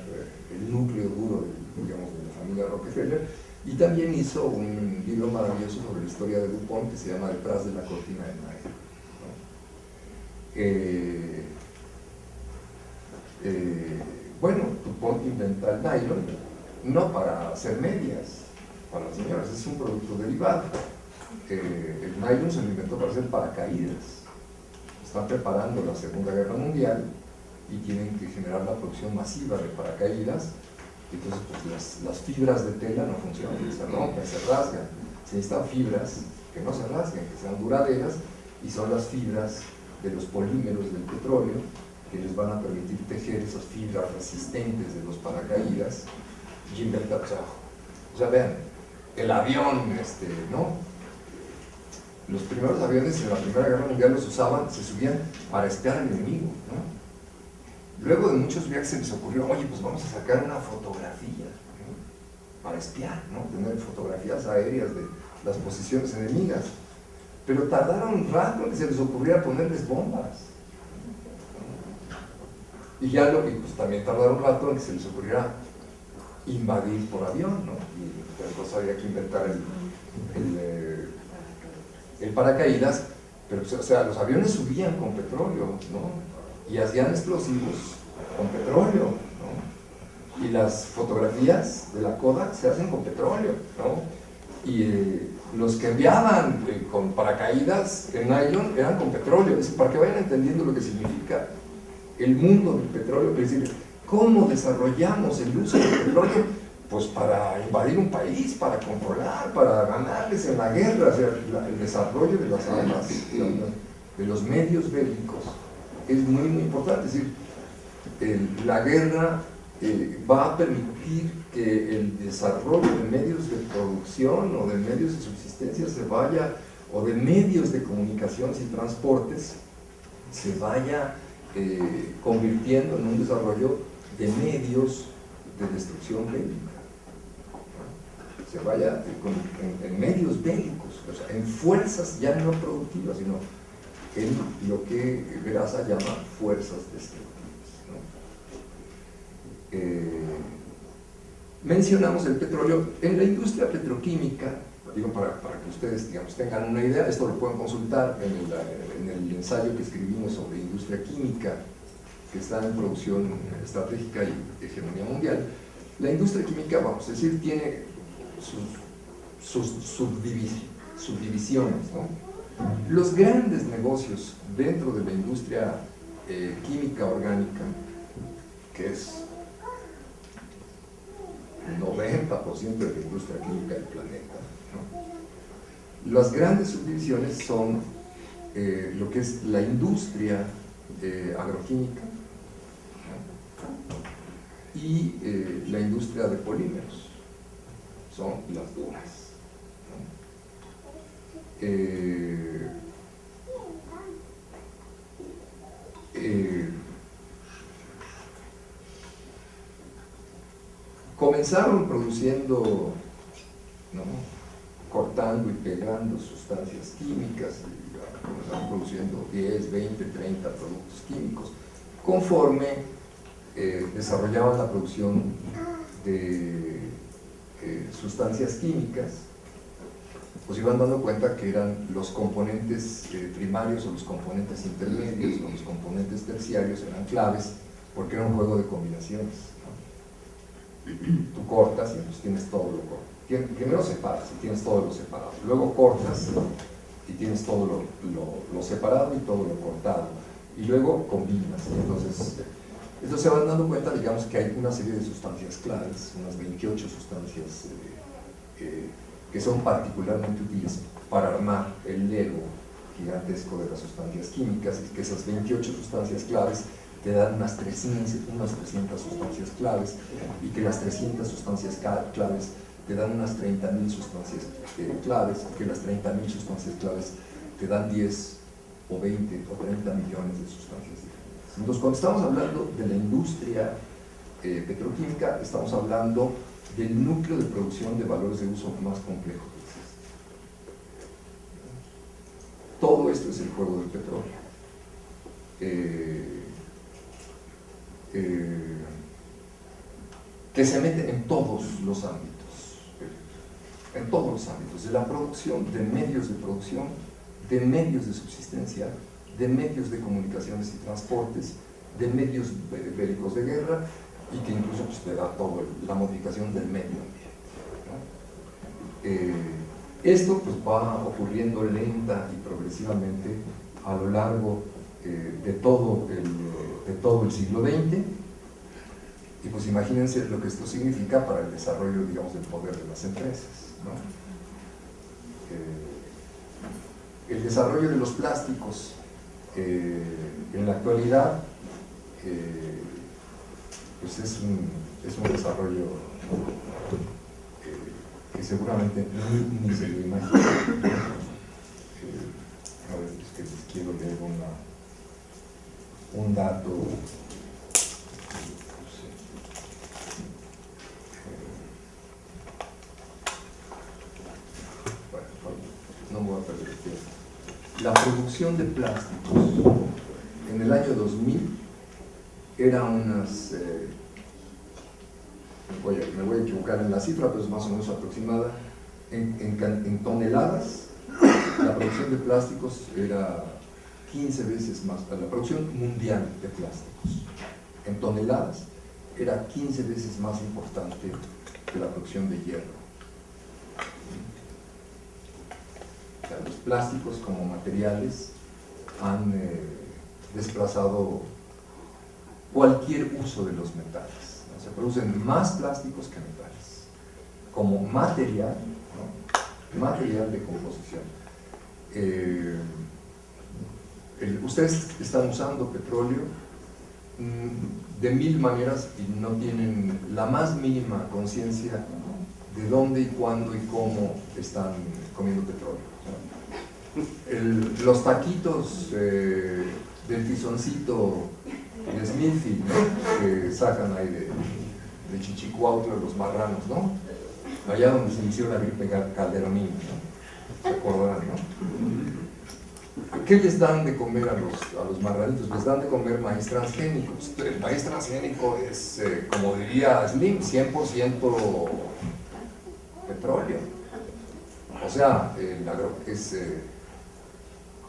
el núcleo duro de la familia Rockefeller. Y también hizo un libro maravilloso sobre la historia de DuPont que se llama Detrás de la cortina del nylon. Bueno, DuPont inventa el nylon no para hacer medias para las señoras, es un producto derivado. El nylon se lo inventó para hacer paracaídas. Están preparando la Segunda Guerra Mundial y tienen que generar la producción masiva de paracaídas. Entonces, pues, las fibras de tela no funcionan, se rompen, se rasgan. Se necesitan fibras que no se rasguen, que sean duraderas, y son las fibras de los polímeros del petróleo que les van a permitir tejer esas fibras resistentes de los paracaídas y inventar trabajo. O sea, vean, el avión, ¿no? Los primeros aviones en la Primera Guerra Mundial los usaban, se subían para espiar al enemigo, ¿no? Luego de muchos viajes se les ocurrió, oye, pues vamos a sacar una fotografía, ¿no? Para espiar, ¿no? Tener fotografías aéreas de las posiciones enemigas. Pero tardaron un rato en que se les ocurriera ponerles bombas. Y ya pues también tardaron un rato en que se les ocurriera invadir por avión, ¿no? Y entonces había que inventar el paracaídas, pero o sea, los aviones subían con petróleo, ¿no? Y hacían explosivos con petróleo, ¿no? Y las fotografías de la Kodak se hacen con petróleo, ¿no? Y los que enviaban con paracaídas en nylon eran con petróleo. Es decir, para que vayan entendiendo lo que significa el mundo del petróleo, es decir, cómo desarrollamos el uso del petróleo. Pues para invadir un país, para controlar, para ganarles en la guerra. O sea, el desarrollo de las armas, de los medios bélicos, es muy, muy importante. Es decir, la guerra va a permitir que el desarrollo de medios de producción o de medios de subsistencia se vaya, o de medios de comunicación y transportes, se vaya convirtiendo en un desarrollo de medios de destrucción bélica. Se vaya en medios bélicos, o sea, en fuerzas ya no productivas, sino en lo que Graça llama fuerzas destructivas, ¿no? Mencionamos el petróleo en la industria petroquímica, digo para que ustedes, digamos, tengan una idea. Esto lo pueden consultar en el ensayo que escribimos sobre industria química, que está en producción estratégica y hegemonía mundial. La industria química, vamos a decir, tiene sus subdivisiones, ¿no? Los grandes negocios dentro de la industria química orgánica, que es el 90% de la industria química del planeta, ¿no? Las grandes subdivisiones son lo que es la industria agroquímica, ¿no? Y la industria de polímeros, son las duras, ¿no? comenzaron produciendo, ¿no?, cortando y pegando sustancias químicas, y comenzaron produciendo 10, 20, 30 productos químicos. Conforme desarrollaban la producción de sustancias químicas, pues iban dando cuenta que eran los componentes primarios o los componentes intermedios o los componentes terciarios eran claves, porque era un juego de combinaciones, ¿no? Tú cortas y pues tienes todo lo cortado. Primero separas y tienes todo lo separado, luego cortas y tienes todo lo separado y todo lo cortado, y luego combinas. Entonces se van dando cuenta, digamos, que hay una serie de sustancias claves, unas 28 sustancias que son particularmente útiles para armar el Lego gigantesco de las sustancias químicas, y que esas 28 sustancias claves te dan unas 300 sustancias claves, y que las 300 sustancias claves te dan unas 30.000 sustancias claves, y que las 30.000 sustancias claves te dan 10 o 20 o 30 millones de sustancias diferentes. Entonces, cuando estamos hablando de la industria petroquímica, estamos hablando del núcleo de producción de valores de uso más complejo que existe. Todo esto es el juego del petróleo. Que se mete en todos los ámbitos, de la producción, de medios de subsistencia, de medios de comunicaciones y transportes, de medios bélicos de guerra, y que incluso pues, te da toda la modificación del medio ambiente, ¿no? Esto pues, va ocurriendo lenta y progresivamente a lo largo de todo el siglo XX, y pues imagínense lo que esto significa para el desarrollo, digamos, del poder de las empresas, ¿no? El desarrollo de los plásticos en la actualidad pues es un desarrollo que seguramente ni se lo imagina. A ver, es que les quiero leer un dato. No me voy a perder el tiempo. La producción de plásticos en el año 2000 era unas, me voy a equivocar en la cifra, pero es más o menos aproximada, en toneladas. La producción de plásticos era 15 veces más, la producción mundial de plásticos en toneladas era 15 veces más importante que la producción de hierro. O sea, los plásticos como materiales han desplazado cualquier uso de los metales, ¿no? Se producen más plásticos que metales como material, ¿no? Material de composición. Ustedes están usando petróleo de mil maneras y no tienen la más mínima conciencia de dónde y cuándo y cómo están comiendo petróleo. Los taquitos del tizoncito de Smithfield, ¿no?, que sacan ahí de Chichicuautla, los marranos, ¿no? Allá donde se inició la gripe calderonina, ¿no? Se acordarán, ¿no? ¿Qué les dan de comer a los marranitos? Les dan de comer maíz transgénico. El maíz transgénico es, como diría Slim, 100% petróleo. O sea,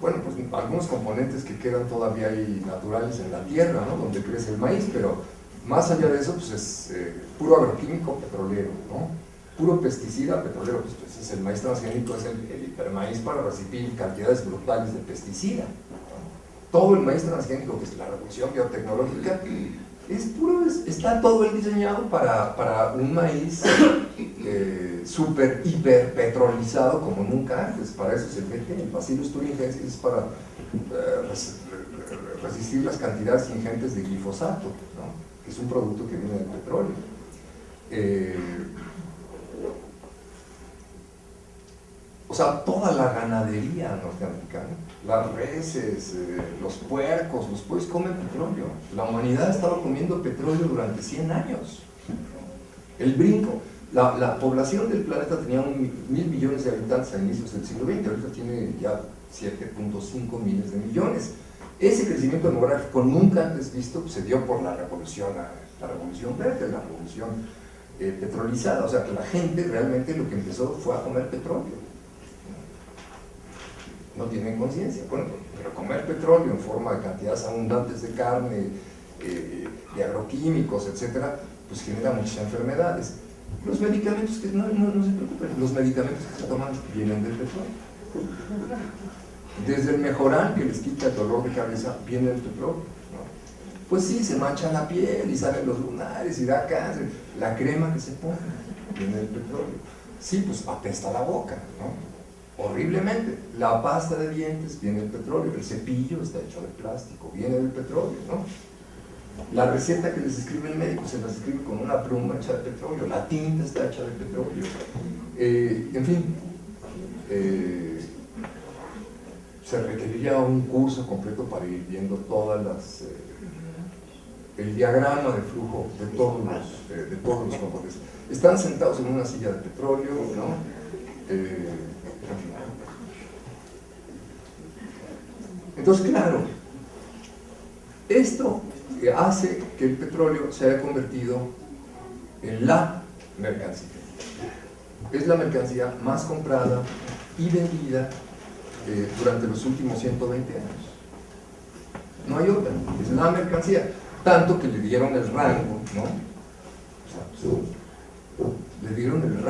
bueno, pues algunos componentes que quedan todavía ahí naturales en la tierra, ¿no?, donde crece el maíz, pero más allá de eso, pues es puro agroquímico petrolero, ¿no? Puro pesticida petrolero. Pues es el maíz transgénico, es el hipermaíz para recibir cantidades brutales de pesticida, ¿no? Todo el maíz transgénico, que es la revolución biotecnológica, es puro, está todo el diseñado para un maíz súper, hiper petrolizado como nunca antes. Para eso se mete el Bacillus thuringiensis, es para resistir las cantidades ingentes de glifosato, ¿no?, que es un producto que viene del petróleo. O sea, toda la ganadería norteamericana, las reses, los puercos comen petróleo. La humanidad ha estado comiendo petróleo durante 100 años. El brinco, la población del planeta tenía 1.000 millones de habitantes a inicios del siglo XX, ahorita tiene ya 7.5 miles de millones. Ese crecimiento demográfico nunca antes visto se dio por la revolución verde, la revolución petrolizada. O sea, que la gente realmente lo que empezó fue a comer petróleo. No tienen conciencia. Bueno, pero comer petróleo en forma de cantidades abundantes de carne, de agroquímicos, etcétera, pues genera muchas enfermedades. Los medicamentos, que no se preocupen, los medicamentos que se toman vienen del petróleo. Desde el Mejorán, que les quita el dolor de cabeza, viene del petróleo, ¿no? Pues sí, se mancha la piel y salen los lunares y da cáncer. La crema que se pone viene del petróleo. Sí, pues apesta la boca, ¿no? Horriblemente. La pasta de dientes viene del petróleo. El cepillo está hecho de plástico, viene del petróleo, ¿no? La receta que les escribe el médico se las escribe con una pluma hecha de petróleo. La tinta está hecha de petróleo. En fin, se requeriría un curso completo para ir viendo todas las el diagrama de flujo de todos los componentes. Están sentados en una silla de petróleo, ¿no? Entonces, claro, esto hace que el petróleo se haya convertido en la mercancía. Es la mercancía más comprada y vendida durante los últimos 120 años. No hay otra, es la mercancía. Tanto que le dieron el rango, ¿no? O sea, le dieron el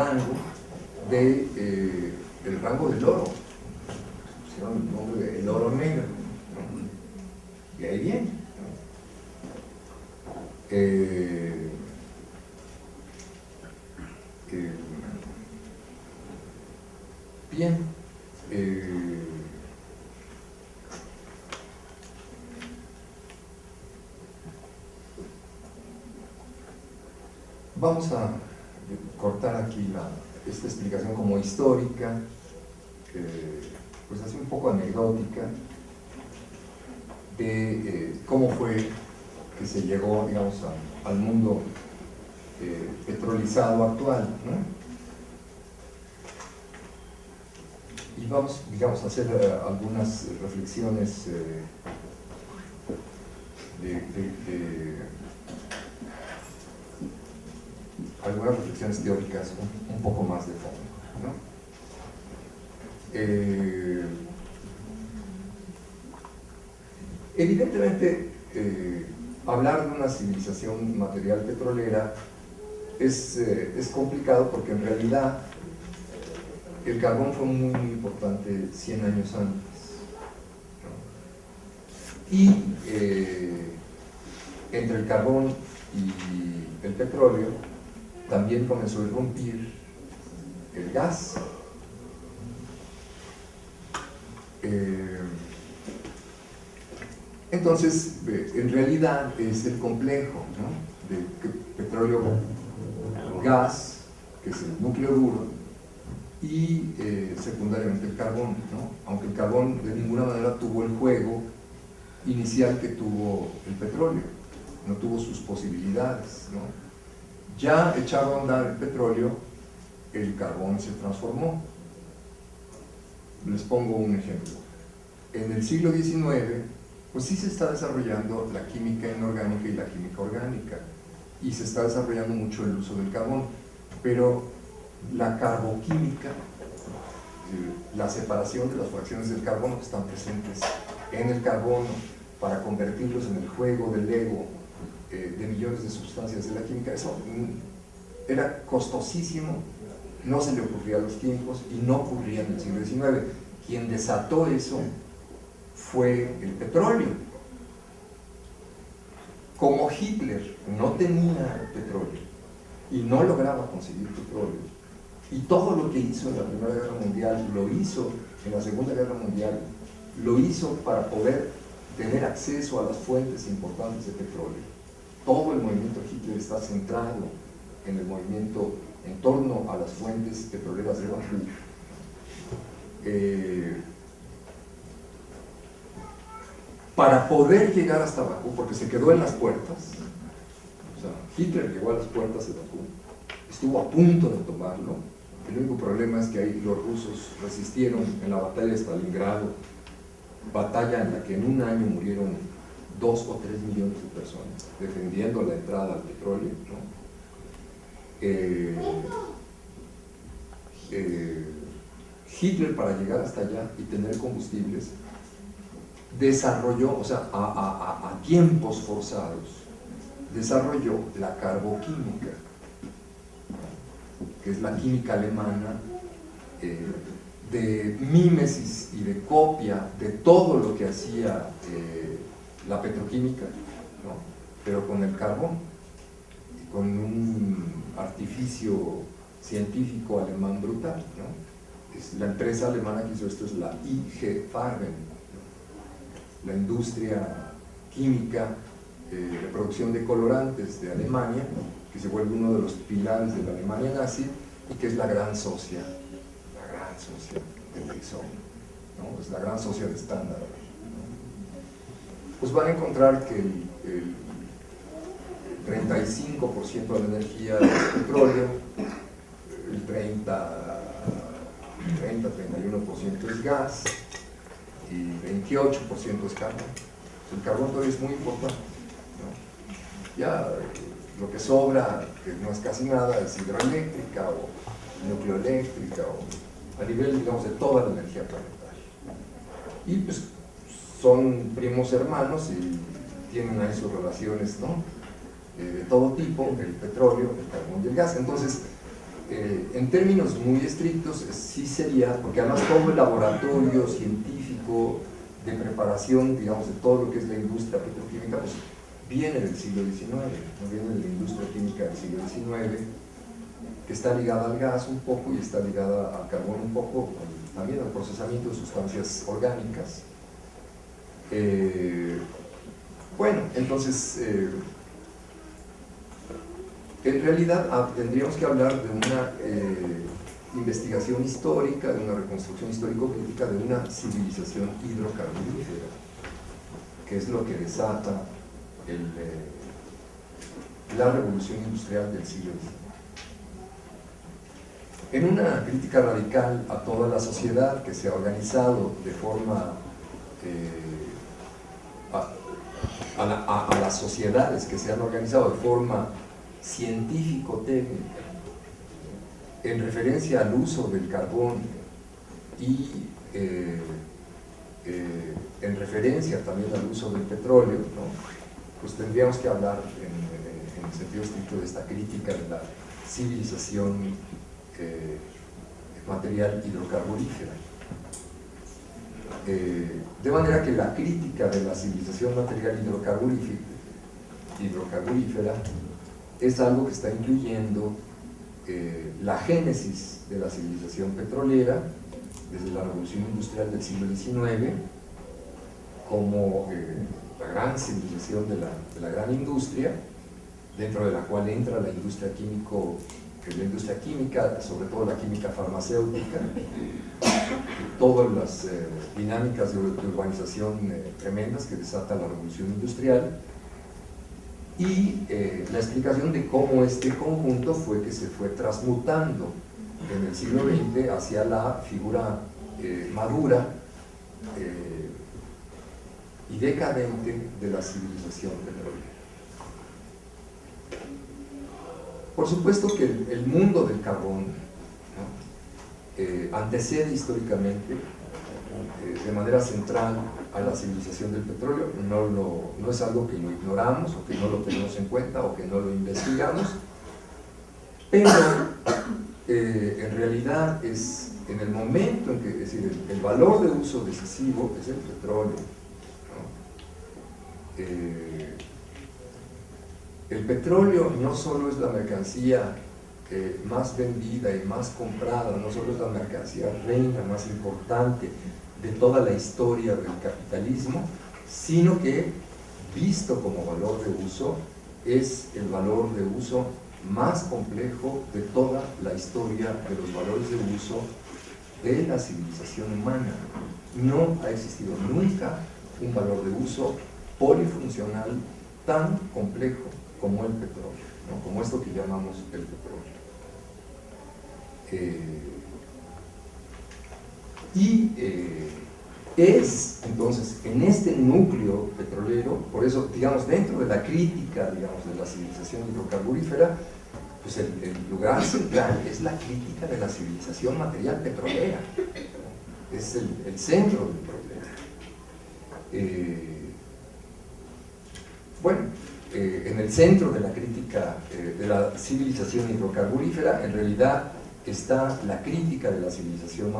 rango del oro. Pusieron el nombre de el oro negro, ¿no? Y ahí viene, ¿no? Bien. Vamos a cortar aquí esta explicación como histórica, pues así un poco anecdótica, de cómo fue que se llegó, digamos, al mundo petrolizado actual, ¿no? Y vamos, digamos, a hacer algunas reflexiones algunas reflexiones teóricas un poco más de fondo, ¿no? Evidentemente, hablar de una civilización material petrolera es complicado, porque en realidad el carbón fue muy importante 100 años antes, ¿no? Y entre el carbón y el petróleo también comenzó a irrumpir el gas. Entonces, en realidad es el complejo, ¿no? De petróleo, gas, que es el núcleo duro, y secundariamente el carbón, ¿no? Aunque el carbón de ninguna manera tuvo el juego inicial que tuvo el petróleo, no tuvo sus posibilidades, ¿no? Ya echado a andar el petróleo, el carbón se transformó. Les pongo un ejemplo. En el siglo XIX, pues sí se está desarrollando la química inorgánica y la química orgánica, y se está desarrollando mucho el uso del carbón, pero la carboquímica, la separación de las fracciones del carbono que están presentes en el carbono para convertirlos en el juego del ego de millones de sustancias de la química, eso era costosísimo, no se le ocurría a los químicos y no ocurría en el siglo XIX. Quien desató eso fue el petróleo. Como Hitler no tenía petróleo y no lograba conseguir petróleo, y todo lo que hizo en la Primera Guerra Mundial lo hizo en la Segunda Guerra Mundial, lo hizo para poder tener acceso a las fuentes importantes de petróleo. Todo el movimiento Hitler está centrado en el movimiento en torno a las fuentes petroleras de Bakú. Para poder llegar hasta Bakú, porque se quedó en las puertas, o sea, Hitler llegó a las puertas de Bakú, estuvo a punto de tomarlo. El único problema es que ahí los rusos resistieron en la batalla de Stalingrado, batalla en la que en un año murieron 2 o 3 millones de personas defendiendo la entrada al petróleo, ¿no? Hitler, para llegar hasta allá y tener combustibles, desarrolló, o sea, a tiempos forzados, desarrolló la carboquímica, que es la química alemana, de mímesis y de copia de todo lo que hacía la petroquímica, ¿no? Pero con el carbón, y con un artificio científico alemán brutal, ¿no? La empresa alemana que hizo esto es la IG Farben, ¿no? La industria química de producción de colorantes de Alemania, que se vuelve uno de los pilares de la Alemania nazi y que es la gran socia de Exxon, ¿no? Es la gran socia de Standard, ¿no? Pues van a encontrar que el 35% de la energía es petróleo, el 30-31% es gas y 28% es carbón. El carbón todavía es muy importante, ¿no? Ya lo que sobra, que no es casi nada, es hidroeléctrica o nucleoeléctrica o a nivel, digamos, de toda la energía planetaria. Y pues son primos hermanos y tienen ahí sus relaciones, ¿no? De todo tipo, el petróleo, el carbón y el gas. Entonces, en términos muy estrictos, sí sería, porque además todo el laboratorio científico de preparación, digamos, de todo lo que es la industria petroquímica, pues viene del siglo XIX, no viene de la industria química del siglo XIX, que está ligada al gas un poco y está ligada al carbón un poco, también al procesamiento de sustancias orgánicas. Bueno, entonces, en realidad tendríamos que hablar de una investigación histórica, de una reconstrucción histórico-crítica de una civilización hidrocarburífera, que es lo que desata la revolución industrial del siglo XIX. En una crítica radical a toda la sociedad que se ha organizado de forma a las sociedades que se han organizado de forma científico-técnica en referencia al uso del carbón y en referencia también al uso del petróleo, ¿no? Pues tendríamos que hablar en el sentido estricto de esta crítica de la civilización material hidrocarburífera. De manera que la crítica de la civilización material hidrocarburífera es algo que está incluyendo la génesis de la civilización petrolera desde la revolución industrial del siglo XIX como la gran civilización de la gran industria, dentro de la cual entra la industria química, sobre todo la química farmacéutica, todas las dinámicas de urbanización tremendas que desata la revolución industrial, y la explicación de cómo este conjunto fue que se fue transmutando en el siglo XX hacia la figura madura y decadente de la civilización petrolera. Por supuesto que el mundo del carbón, ¿no? Antecede históricamente de manera central a la civilización del petróleo. No es algo que lo ignoramos o que no lo tenemos en cuenta o que no lo investigamos, pero en realidad es en el momento en que, es decir, el valor de uso decisivo es el petróleo, ¿no? El petróleo no solo es la mercancía más vendida y más comprada, no solo es la mercancía reina más importante de toda la historia del capitalismo, sino que, visto como valor de uso, es el valor de uso más complejo de toda la historia de los valores de uso de la civilización humana. No ha existido nunca un valor de uso polifuncional tan complejo como el petróleo, ¿no? Como esto que llamamos el petróleo. Es entonces en este núcleo petrolero, por eso digamos dentro de la crítica digamos de la civilización hidrocarburífera, pues el lugar central es la crítica de la civilización material petrolera, es el centro del problema. Bueno, en el centro de la crítica de la civilización hidrocarburífera en realidad está la crítica de la civilización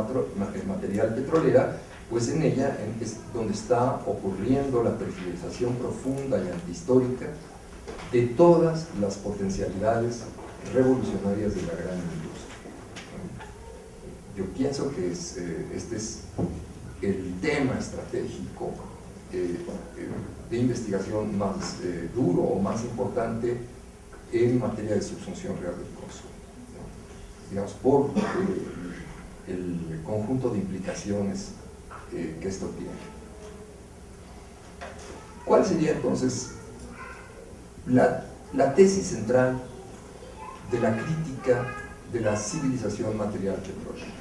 material petrolera, pues en ella es donde está ocurriendo la tergiversación profunda y antihistórica de todas las potencialidades revolucionarias de la gran industria. Yo pienso que este es el tema estratégico de investigación más duro o más importante en materia de subsunción real del consumo, ¿no? Digamos, por el conjunto de implicaciones que esto tiene. ¿Cuál sería entonces la tesis central de la crítica de la civilización material petrolera?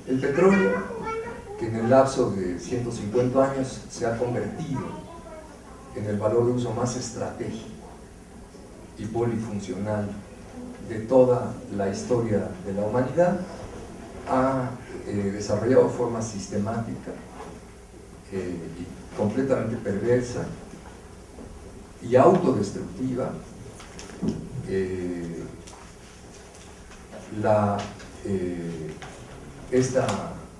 El petróleo, que en el lapso de 150 años se ha convertido en el valor de uso más estratégico y polifuncional de toda la historia de la humanidad, ha desarrollado de forma sistemática y completamente perversa y autodestructiva esta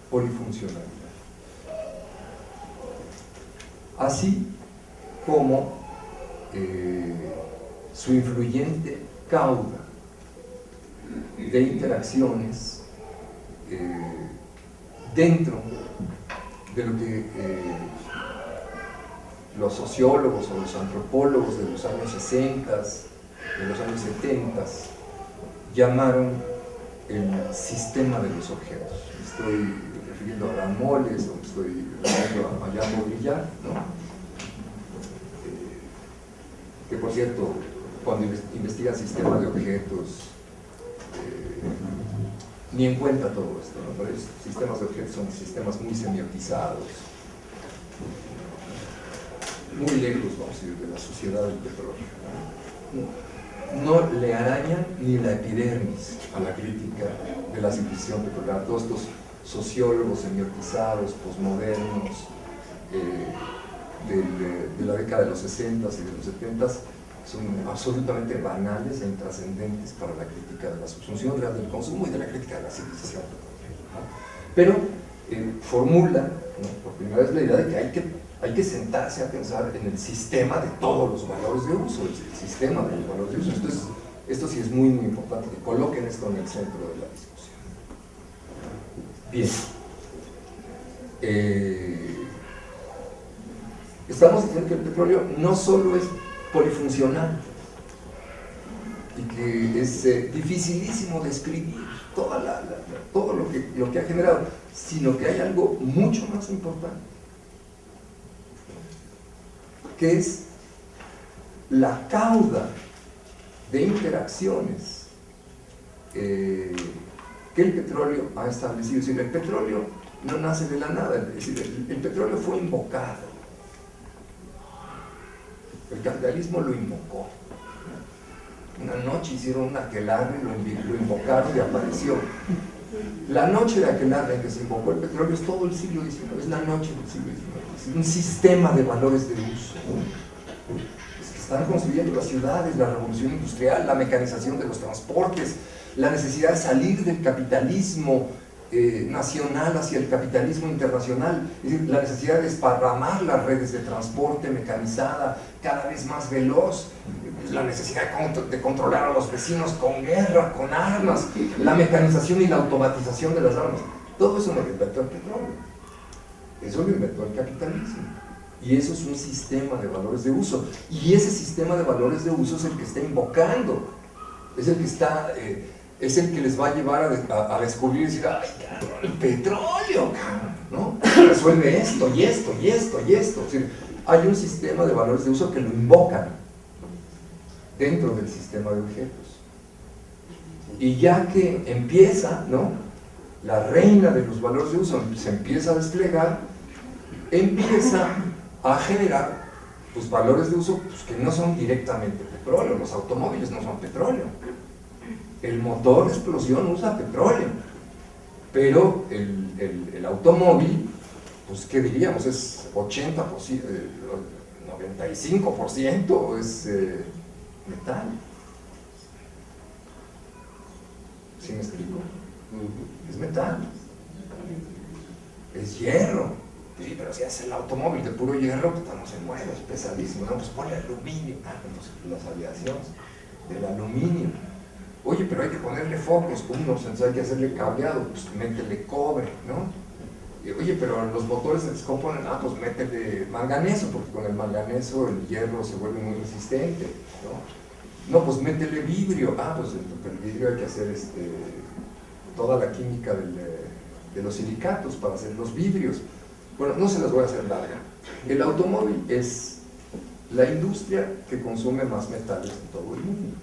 polifuncionalidad, así como su influyente cauda de interacciones dentro de lo que los sociólogos o los antropólogos de los años 60, de los años 70 llamaron el sistema de los objetos. Me estoy refiriendo a Abraham Moles o me estoy refiriendo a Jean Baudrillard, ¿no? Que por cierto, cuando investiga sistemas de objetos ni en cuenta todo esto, ¿no? Pero los sistemas de objetos son sistemas muy semiotizados, muy lejos, vamos a decir, de la sociedad del petróleo, ¿no? No le arañan ni la epidermis a la crítica de la civilización petrolera. Todos estos sociólogos semiotizados, posmodernos, de la década de los 60s y de los 70s, son absolutamente banales e intrascendentes para la crítica de la subsunción real del consumo y de la crítica de la civilización, ¿no? Pero formula, ¿no?, por primera vez la idea de que hay que sentarse a pensar en el sistema de todos los valores de uso, el sistema de los valores de uso. Esto sí es muy, muy importante, que coloquen esto en el centro de la discusión. Bien. Estamos diciendo que el petróleo no solo es polifuncional y que es dificilísimo describir todo lo que ha generado, sino que hay algo mucho más importante, que es la cauda de interacciones que el petróleo ha establecido. Es decir, el petróleo no nace de la nada, es decir, el petróleo fue invocado. El capitalismo lo invocó. Una noche hicieron un aquelarre, lo invocaron y apareció. La noche de aquelarre en que se invocó el petróleo es todo el siglo XIX, es la noche del siglo XIX. Es un sistema de valores de uso. Es que están construyendo las ciudades, la revolución industrial, la mecanización de los transportes, la necesidad de salir del capitalismo nacional hacia el capitalismo internacional, es decir, la necesidad de desparramar las redes de transporte mecanizada cada vez más veloz, la necesidad de controlar a los vecinos con guerra, con armas, la mecanización y la automatización de las armas. Todo eso lo inventó el petróleo, eso lo inventó el capitalismo, y eso es un sistema de valores de uso, y ese sistema de valores de uso es el que está invocando, es el que está es el que les va a llevar a descubrir y decir, ay, cabrón, el petróleo, cabrón, ¿no? Resuelve esto y esto y esto y esto. Es decir, hay un sistema de valores de uso que lo invocan dentro del sistema de objetos. Y ya que empieza, ¿no?, la reina de los valores de uso se empieza a desplegar, empieza a generar pues, valores de uso pues, que no son directamente petróleo. Los automóviles no son petróleo. El motor de explosión usa petróleo. Pero el automóvil, pues, ¿qué diríamos? Es 80%, 95% es metal. ¿Sí me explico? Es metal. Es hierro. Sí, pero si es el automóvil de puro hierro, pues no se mueve, es pesadísimo. No, pues ponle aluminio. Pues las aleaciones del aluminio. Oye, pero hay que ponerle focos, entonces hay que hacerle cableado, pues métele cobre, ¿no? Y, oye, pero los motores se descomponen, pues métele manganeso, porque con el manganeso el hierro se vuelve muy resistente, ¿no? No, pues métele vidrio, pues el vidrio hay que hacer toda la química de los silicatos para hacer los vidrios. Bueno, no se las voy a hacer larga. El automóvil es la industria que consume más metales en todo el mundo.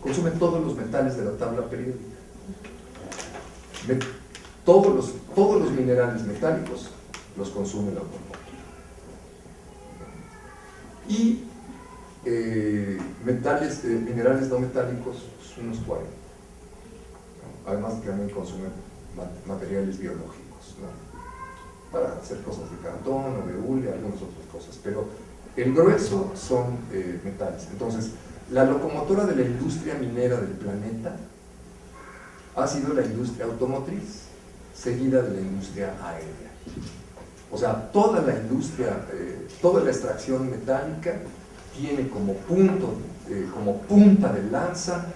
Consume todos los metales de la tabla periódica. Todos los minerales metálicos los consume el automóvil. Y minerales no metálicos, pues, unos 40. Además que también consumen materiales biológicos, ¿no?, para hacer cosas de cartón o de hule, algunas otras cosas, pero el grueso son metales. Entonces, la locomotora de la industria minera del planeta ha sido la industria automotriz, seguida de la industria aérea. O sea, toda la industria, toda la extracción metálica tiene como punta de lanza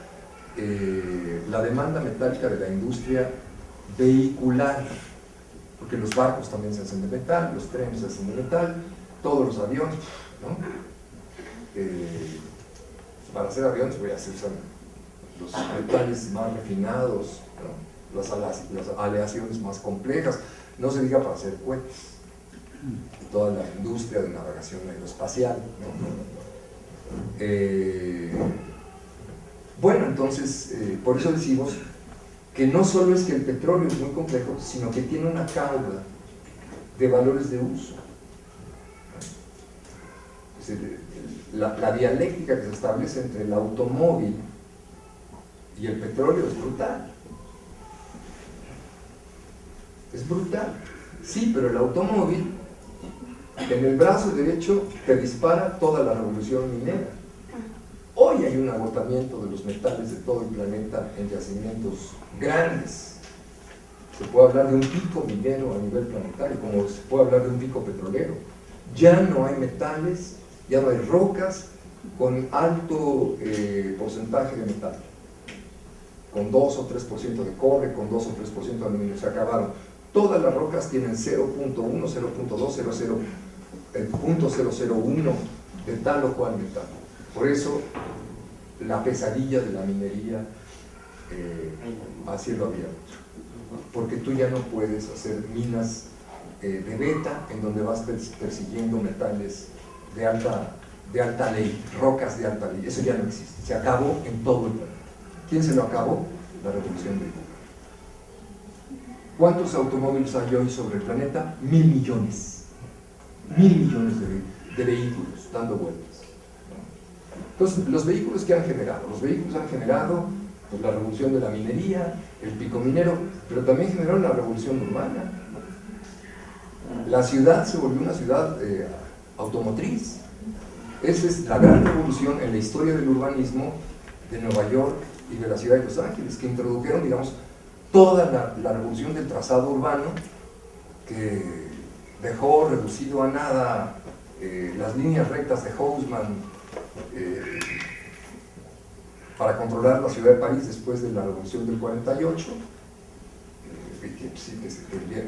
la demanda metálica de la industria vehicular, porque los barcos también se hacen de metal, los trenes se hacen de metal, todos los aviones, ¿no? Para hacer aviones se usan los metales más refinados, ¿no?, las aleaciones más complejas, no se diga para hacer cohetes, toda la industria de navegación aeroespacial, ¿no? Bueno, entonces, por eso decimos que no solo es que el petróleo es muy complejo, sino que tiene una cauda de valores de uso. La dialéctica que se establece entre el automóvil y el petróleo es brutal. Es brutal. Sí, pero el automóvil, en el brazo derecho, te dispara toda la revolución minera. Hoy hay un agotamiento de los metales de todo el planeta en yacimientos grandes. Se puede hablar de un pico minero a nivel planetario, como se puede hablar de un pico petrolero. Ya no hay metales, ya no hay rocas con alto porcentaje de metal, con 2 o 3% de cobre, con 2 o 3% de aluminio. Se acabaron. Todas las rocas tienen 0.1, 0.2, 0.001 de tal o cual metal. Por eso la pesadilla de la minería a cielo abierto, porque tú ya no puedes hacer minas de beta en donde vas persiguiendo metales de alta ley, rocas de alta ley. Eso ya no existe, se acabó en todo el planeta. ¿Quién se lo acabó? La revolución vehicular. ¿Cuántos automóviles hay hoy sobre el planeta? 1.000 millones. 1.000 millones de vehículos dando vueltas. Entonces, los vehículos que han generado, pues, la revolución de la minería, el pico minero, pero también generaron la revolución urbana. La ciudad se volvió una ciudad automotriz. Esa es la gran revolución en la historia del urbanismo de Nueva York y de la ciudad de Los Ángeles, que introdujeron, digamos, toda la revolución del trazado urbano, que dejó reducido a nada las líneas rectas de Haussmann para controlar la ciudad de París después de la revolución del 48,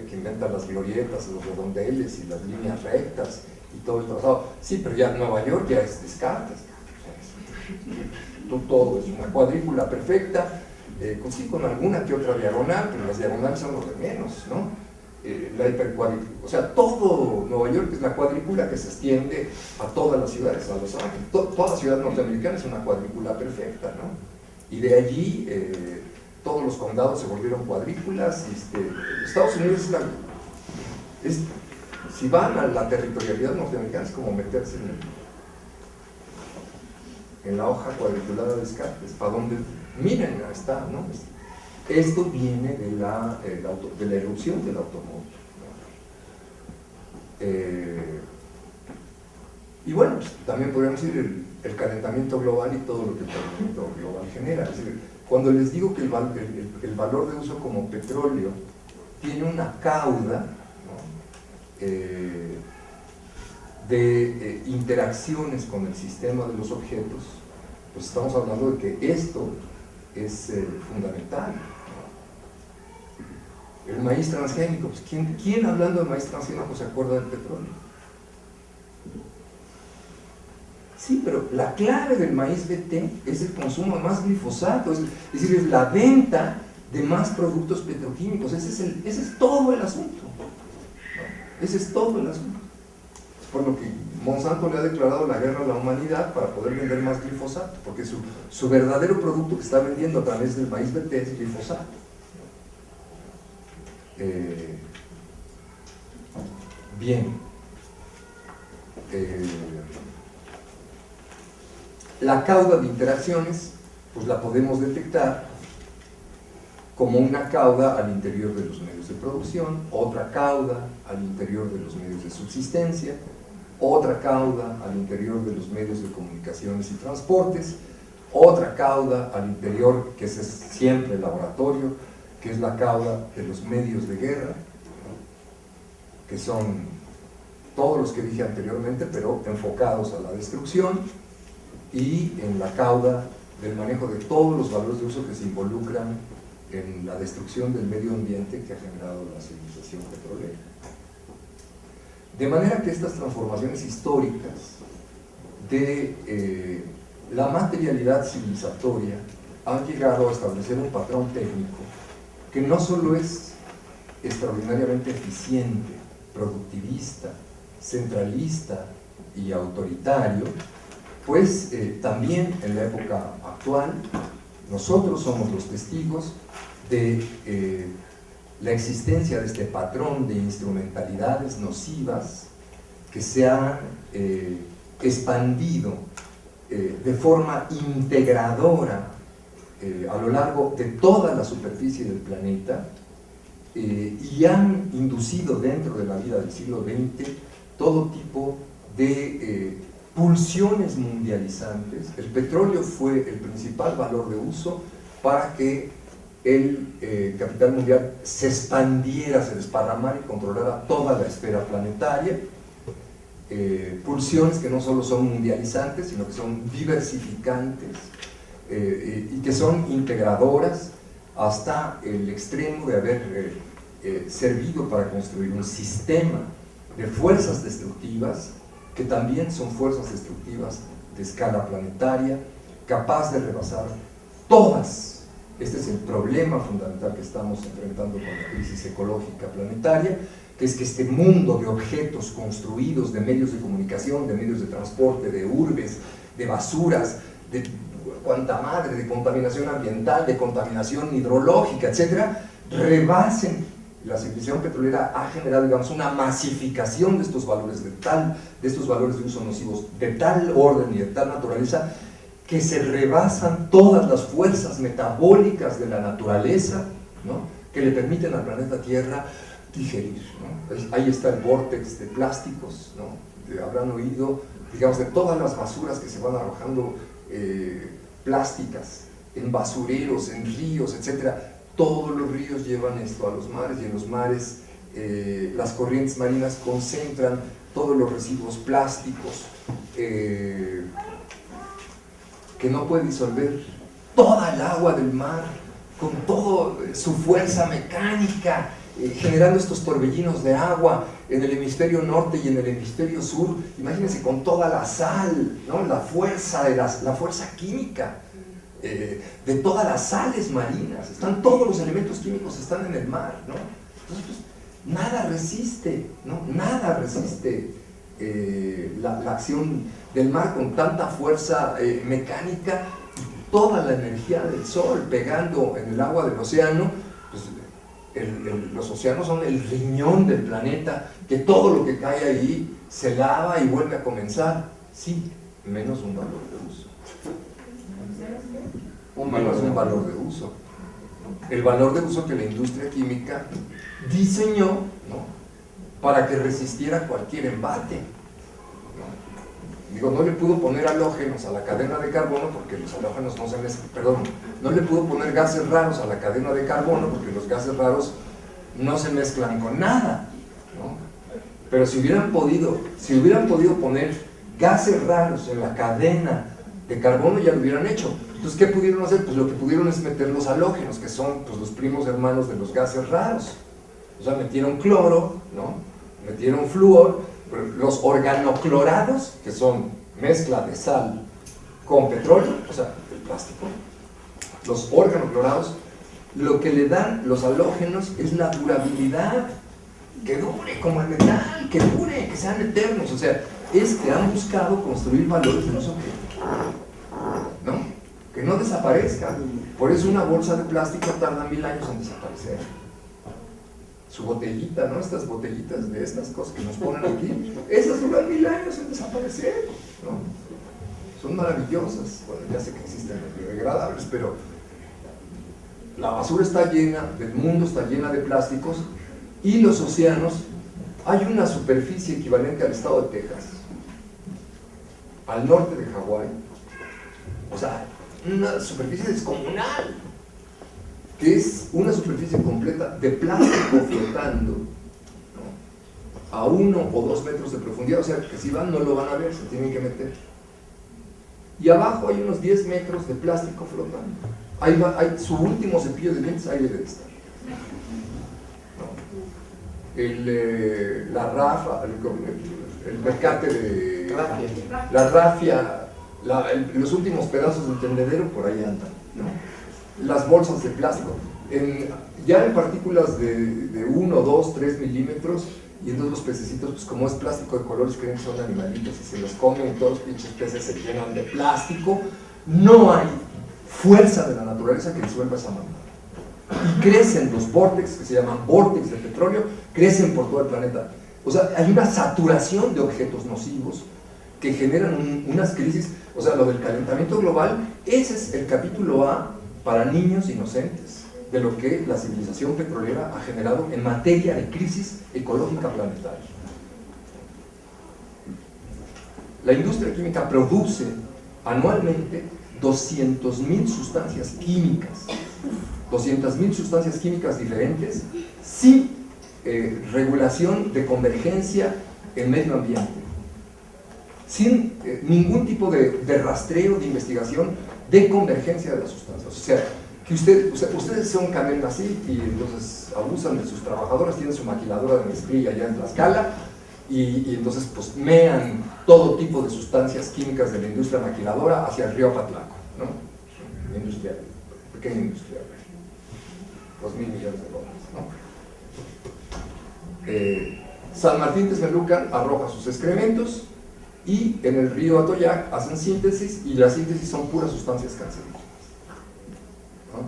que inventan las glorietas, los redondeles y las líneas rectas y todo el trazado. Sí, pero ya Nueva York ya es Descartes. Todo es una cuadrícula perfecta, sí, con alguna que otra diagonal, pero las diagonales son lo de menos, ¿no? la hipercuadrícula, o sea, todo Nueva York es la cuadrícula que se extiende a todas las ciudades, a Los Ángeles. Toda ciudad norteamericana es una cuadrícula perfecta, ¿no? Y de allí todos los condados se volvieron cuadrículas. Estados Unidos si van a la territorialidad norteamericana es como meterse en la hoja cuadriculada de Descartes, para donde miren, está, ¿no? Esto viene de la erupción del automóvil, ¿no? Y bueno, pues, también podríamos decir el calentamiento global y todo lo que el calentamiento global genera. Es decir, cuando les digo que el valor de uso como petróleo tiene una cauda, ¿no? De interacciones con el sistema de los objetos, pues estamos hablando de que esto es fundamental. El maíz transgénico, pues ¿quién hablando de maíz transgénico se acuerda del petróleo? Sí, pero la clave del maíz BT es el consumo de más glifosato, es decir, es la venta de más productos petroquímicos. Ese es todo el asunto, ¿no? Ese es todo el asunto. Por lo que Monsanto le ha declarado la guerra a la humanidad para poder vender más glifosato, porque su verdadero producto que está vendiendo a través del maíz BT es glifosato. Bien. La cauda de interacciones, pues la podemos detectar como una cauda al interior de los medios de producción, otra cauda al interior de los medios de subsistencia, otra cauda al interior de los medios de comunicaciones y transportes, otra cauda al interior, que ese es siempre el laboratorio, que es la cauda de los medios de guerra, que son todos los que dije anteriormente, pero enfocados a la destrucción, y en la cauda del manejo de todos los valores de uso que se involucran en la destrucción del medio ambiente que ha generado la civilización petrolera. De manera que estas transformaciones históricas de la materialidad civilizatoria han llegado a establecer un patrón técnico que no solo es extraordinariamente eficiente, productivista, centralista y autoritario, pues también en la época actual nosotros somos los testigos de la existencia de este patrón de instrumentalidades nocivas que se han expandido de forma integradora a lo largo de toda la superficie del planeta y han inducido dentro de la vida del siglo XX todo tipo de pulsiones mundializantes. El petróleo fue el principal valor de uso para que el capital mundial se expandiera, se desparramara y controlara toda la esfera planetaria. Pulsiones que no solo son mundializantes, sino que son diversificantes y que son integradoras hasta el extremo de haber servido para construir un sistema de fuerzas destructivas que también son fuerzas destructivas de escala planetaria, capaz de rebasar todas. Este es el problema fundamental que estamos enfrentando con la crisis ecológica planetaria, que es que este mundo de objetos construidos, de medios de comunicación, de medios de transporte, de urbes, de basuras, de cuanta madre, de contaminación ambiental, de contaminación hidrológica, etcétera, rebasen. La civilización petrolera ha generado, digamos, una masificación de estos valores de estos valores de uso nocivos de tal orden y de tal naturaleza que se rebasan todas las fuerzas metabólicas de la naturaleza, ¿no?, que le permiten al planeta Tierra digerir, ¿no? Ahí está el vórtex de plásticos, ¿no? Habrán oído, digamos, de todas las basuras que se van arrojando plásticas en basureros, en ríos, etcétera. Todos los ríos llevan esto a los mares, y en los mares las corrientes marinas concentran todos los residuos plásticos que no puede disolver toda el agua del mar con toda su fuerza mecánica, generando estos torbellinos de agua en el hemisferio norte y en el hemisferio sur. Imagínense con toda la sal, ¿no?, la fuerza química de todas las sales marinas. Todos los elementos químicos están en el mar, ¿no? Entonces, pues, nada resiste, ¿no? Nada resiste la acción del mar con tanta fuerza mecánica, toda la energía del sol pegando en el agua del océano. Pues, los océanos son el riñón del planeta, que todo lo que cae ahí se lava y vuelve a comenzar, sí, menos un valor de uso. Un valor de uso. El valor de uso que la industria química diseñó, ¿no?, para que resistiera cualquier embate, ¿no? Digo, no le pudo poner halógenos a la cadena de carbono porque los halógenos no se mezclan, perdón, no le pudo poner gases raros a la cadena de carbono porque los gases raros no se mezclan con nada, ¿no? Pero si hubieran podido poner gases raros en la cadena de carbono, ya lo hubieran hecho. Entonces, ¿qué pudieron hacer? Pues lo que pudieron es meter los halógenos, que son, pues, los primos hermanos de los gases raros. O sea, metieron cloro, ¿no?, metieron flúor, los organoclorados, que son mezcla de sal con petróleo, o sea, el plástico. Los organoclorados, lo que le dan los halógenos es la durabilidad, que dure como el metal, que dure, que sean eternos. O sea, han buscado construir valores de uso que no desaparezcan. Por eso una bolsa de plástico tarda 1000 años en desaparecer. Su botellita, ¿no? Estas botellitas de estas cosas que nos ponen aquí, esas duran 1000 años en desaparecer, ¿no? Son maravillosas. Bueno, ya sé que existen biodegradables, pero la basura está llena, el mundo está llena de plásticos, y los océanos, hay una superficie equivalente al estado de Texas, al norte de Hawái, o sea, una superficie descomunal, que es una superficie completa de plástico flotando, ¿no?, a 1 o 2 metros de profundidad. O sea, que si van no lo van a ver, se tienen que meter. Y abajo hay unos 10 metros de plástico flotando. Hay su último cepillo de dientes, ahí debe estar, ¿no? La rafa, el mecate de la rafia, los últimos pedazos del tendedero por ahí andan, ¿no? Las bolsas de plástico, ya en partículas de 1, 2, 3 milímetros, y entonces los pececitos, pues como es plástico de colores, creen que son animalitos y se los comen, y todos los pinches peces se llenan de plástico. No hay fuerza de la naturaleza que disuelva esa mamada. Y crecen los vórtex, que se llaman vórtex de petróleo, crecen por todo el planeta. O sea, hay una saturación de objetos nocivos que generan unas crisis. O sea, lo del calentamiento global, ese es el capítulo A para niños inocentes de lo que la civilización petrolera ha generado en materia de crisis ecológica planetaria. La industria química produce anualmente 200.000 sustancias químicas, 200.000 sustancias químicas diferentes, sin regulación de convergencia en medio ambiente, sin ningún tipo de rastreo, de investigación de convergencia de las sustancias. O sea, que ustedes son camiones así y entonces abusan de sus trabajadoras, tienen su maquiladora de mezclilla allá en Tlaxcala, y entonces pues mean todo tipo de sustancias químicas de la industria maquiladora hacia el río Apatlaco, ¿no? Industria, pequeña industria, $2,000 millones, ¿no? San Martín Texmelucan arroja sus excrementos, y en el río Atoyac hacen síntesis, y las síntesis son puras sustancias cancerígenas, ¿no?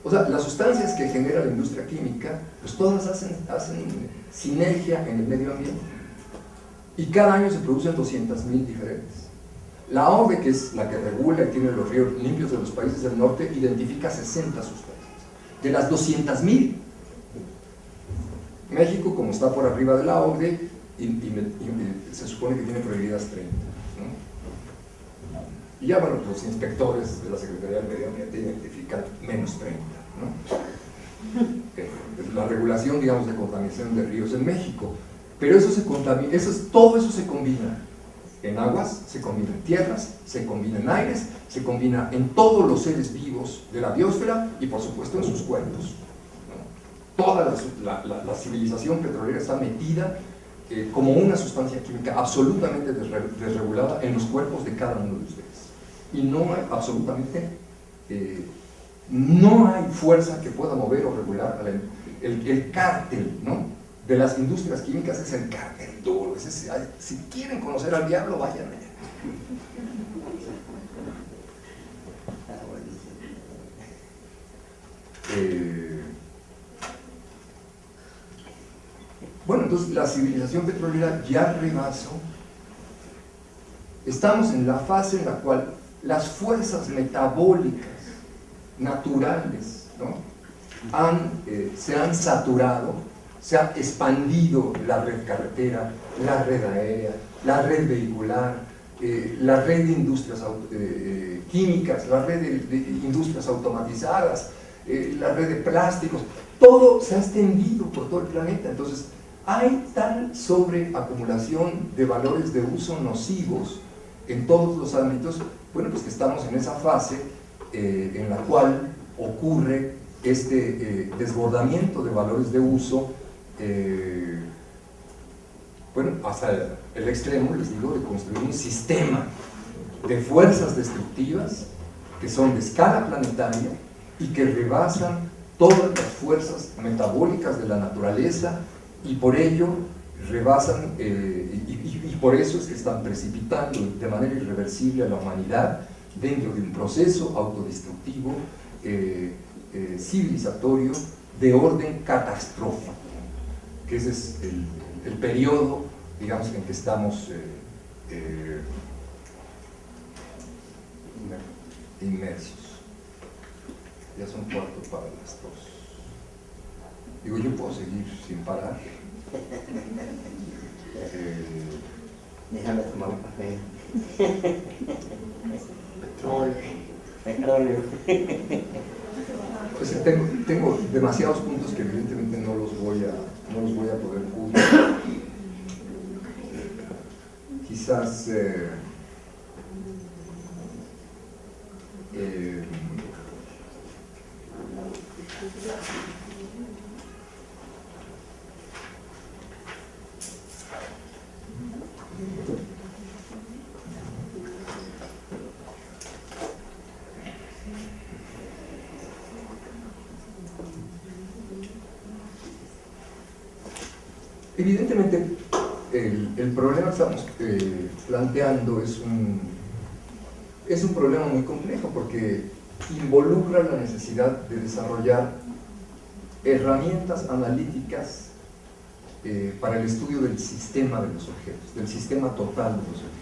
O sea, las sustancias que genera la industria química, pues todas hacen sinergia en el medio ambiente, y cada año se producen 200.000 diferentes. La OCDE, que es la que regula y tiene los ríos limpios de los países del norte, identifica 60 sustancias. De las 200.000, México, como está por arriba de la OCDE, se supone que tiene prohibidas 30, ¿no? Y ya, bueno, los inspectores de la Secretaría del Medio Ambiente identifican menos 30, ¿no? La regulación, digamos, de contaminación de ríos en México. Pero eso todo eso se combina en aguas, se combina en tierras, se combina en aires, se combina en todos los seres vivos de la biosfera y, por supuesto, en sus cuerpos, ¿no? Toda la civilización petrolera está metida como una sustancia química absolutamente desregulada en los cuerpos de cada uno de ustedes. Y no hay absolutamente, no hay fuerza que pueda mover o regular el cártel, ¿no?, de las industrias químicas es el cartel duro. Si quieren conocer al diablo, vayan allá. Bueno, entonces la civilización petrolera ya rebasó. Estamos en la fase en la cual las fuerzas metabólicas naturales, ¿no?, se han saturado, se ha expandido la red carretera, la red aérea, la red vehicular, la red de industrias químicas, la red de industrias automatizadas, la red de plásticos. Todo se ha extendido por todo el planeta. Entonces hay tal sobreacumulación de valores de uso nocivos en todos los ámbitos, bueno, pues que estamos en esa fase en la cual ocurre este desbordamiento de valores de uso, bueno, hasta el extremo, les digo, de construir un sistema de fuerzas destructivas que son de escala planetaria y que rebasan todas las fuerzas metabólicas de la naturaleza, y por ello rebasan, y por eso es que están precipitando de manera irreversible a la humanidad dentro de un proceso autodestructivo civilizatorio de orden catastrófico, que ese es el periodo, digamos, en que estamos inmersos. Ya son 4 para las 2. Digo, yo puedo seguir sin parar. Déjame tomar un café. Petróleo. Pues tengo demasiados puntos que evidentemente no los voy a poder cubrir. Quizás evidentemente el problema que estamos planteando es un problema muy complejo, porque involucra la necesidad de desarrollar herramientas analíticas para el estudio del sistema de los objetos, del sistema total de los objetos.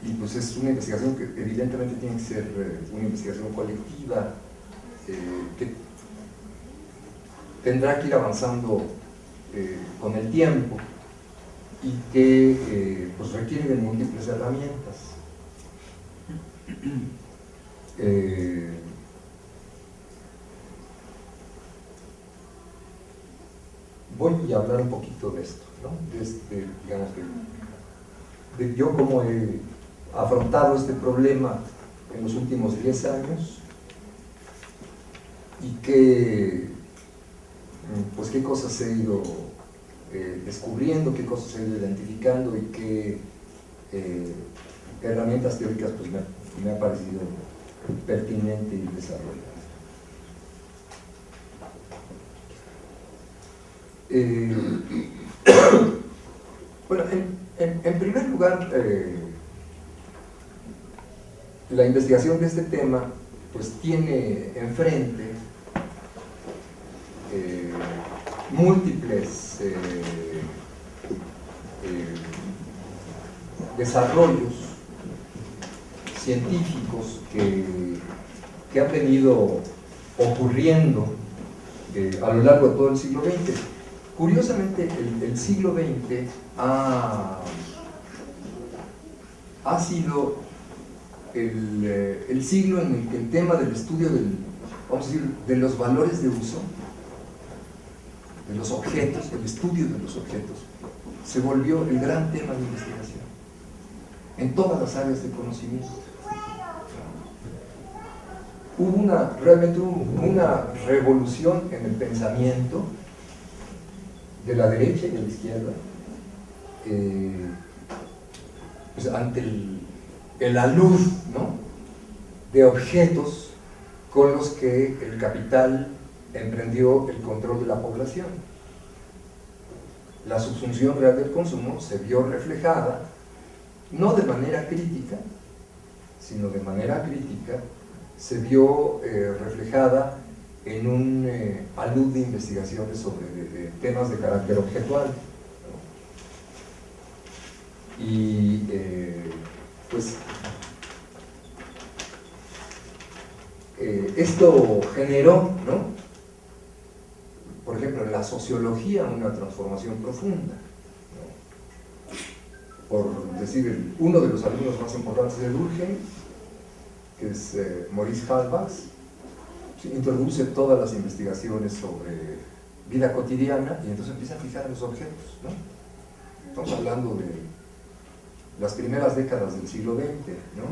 Y pues es una investigación que evidentemente tiene que ser una investigación colectiva, que tendrá que ir avanzando con el tiempo, y que pues requiere de múltiples herramientas. Voy a hablar un poquito de esto, ¿no? Digamos, de yo cómo he afrontado este problema en los últimos 10 años, y pues qué cosas he ido descubriendo, qué cosas he ido identificando, y qué herramientas teóricas pues me ha parecido pertinente y desarrollar. Bueno, en primer lugar, la investigación de este tema pues tiene enfrente múltiples desarrollos científicos que han venido ocurriendo a lo largo de todo el siglo XX. Curiosamente, el siglo XX ha sido el siglo en el que el tema del estudio vamos a decir, de los valores de uso, de los objetos, el estudio de los objetos, se volvió el gran tema de investigación en todas las áreas de conocimiento. Realmente hubo una revolución en el pensamiento de la derecha y de la izquierda, pues ante la luz, ¿no?, de objetos con los que el capital emprendió el control de la población. La subsunción real del consumo se vio reflejada, no de manera crítica, sino de manera crítica, se vio reflejada en un alud de investigaciones sobre temas de carácter objetual, ¿no? Y pues esto generó, ¿no?, por ejemplo, en la sociología una transformación profunda, ¿no? Por decir, uno de los alumnos más importantes de Durkheim, que es Maurice Halbach, introduce todas las investigaciones sobre vida cotidiana y entonces empieza a fijar los objetos, ¿no? Estamos hablando de las primeras décadas del siglo XX, ¿no?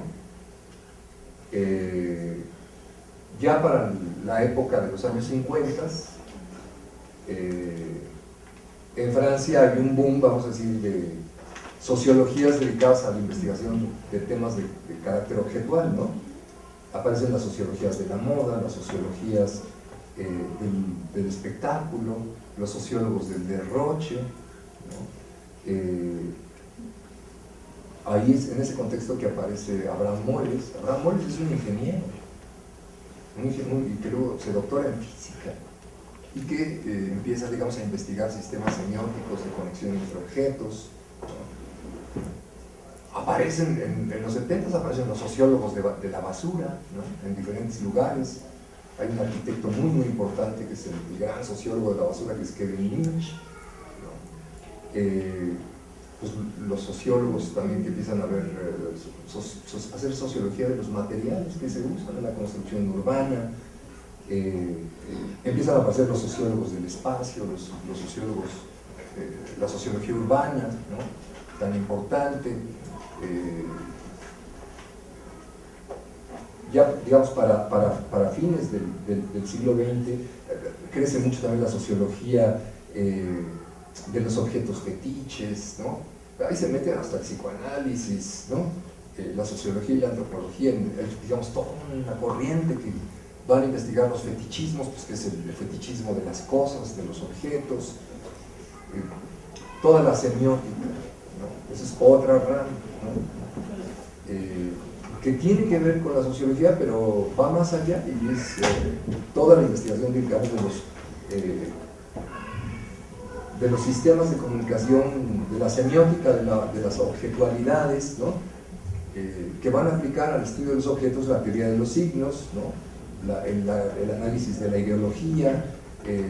Ya para la época de los años 50, en Francia hay un boom, vamos a decir, de sociologías dedicadas a la investigación de temas de carácter objetual, ¿no? Aparecen las sociologías de la moda, las sociologías del espectáculo, los sociólogos del derroche, ¿no? Ahí es en ese contexto que aparece Abraham Moles. Abraham Moles es un ingeniero y que luego se doctora en física y que empieza, digamos, a investigar sistemas semióticos de conexión entre objetos, ¿no? Aparecen en los 70 aparecen los sociólogos de la basura, ¿no?, en diferentes lugares. Hay un arquitecto muy importante que es el gran sociólogo de la basura, que es Kevin Lynch, ¿no? Pues los sociólogos también que empiezan a ver, hacer sociología de los materiales que se usan en la construcción urbana. Empiezan a aparecer los sociólogos del espacio, los sociólogos, la sociología urbana, ¿no?, tan importante. Ya, digamos, para fines del siglo XX, crece mucho también la sociología de los objetos fetiches, ¿no? Ahí se meten hasta el psicoanálisis, ¿no? La sociología y la antropología, digamos, toda una corriente que van a investigar los fetichismos, pues que es el fetichismo de las cosas, de los objetos, toda la semiótica, ¿no? Esa es otra rama, ¿no? Que tiene que ver con la sociología, pero va más allá y es toda la investigación, digamos, de los sistemas de comunicación, de la semiótica, de las objetualidades, ¿no?, que van a aplicar al estudio de los objetos la teoría de los signos, ¿no?, el análisis de la ideología,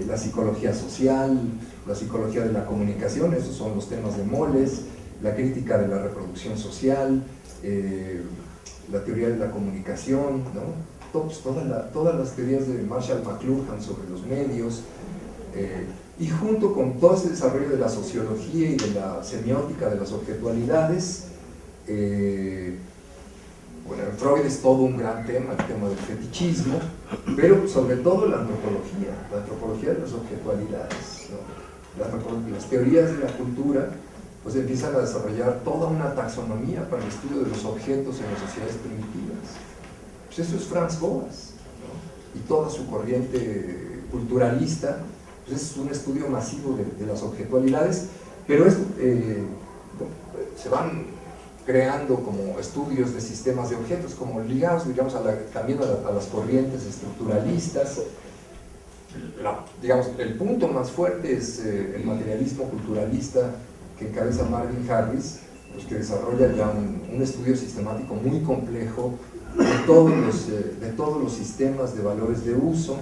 la psicología social, la psicología de la comunicación, esos son los temas de Moles, la crítica de la reproducción social, la teoría de la comunicación, ¿no?, todas las teorías de Marshall McLuhan sobre los medios, y junto con todo ese desarrollo de la sociología y de la semiótica de las objetualidades, bueno, en Freud es todo un gran tema, el tema del fetichismo, pero sobre todo la antropología de las objetualidades, ¿no? Las teorías de la cultura pues empiezan a desarrollar toda una taxonomía para el estudio de los objetos en las sociedades primitivas. Pues eso es Franz Boas, ¿no? Y toda su corriente culturalista, pues es un estudio masivo de las objetualidades, pero se van creando como estudios de sistemas de objetos, como ligados, digamos, también a las corrientes estructuralistas. Digamos, el punto más fuerte es el materialismo culturalista que encabeza Marvin Harris, pues que desarrolla ya un estudio sistemático muy complejo de todos los sistemas de valores de uso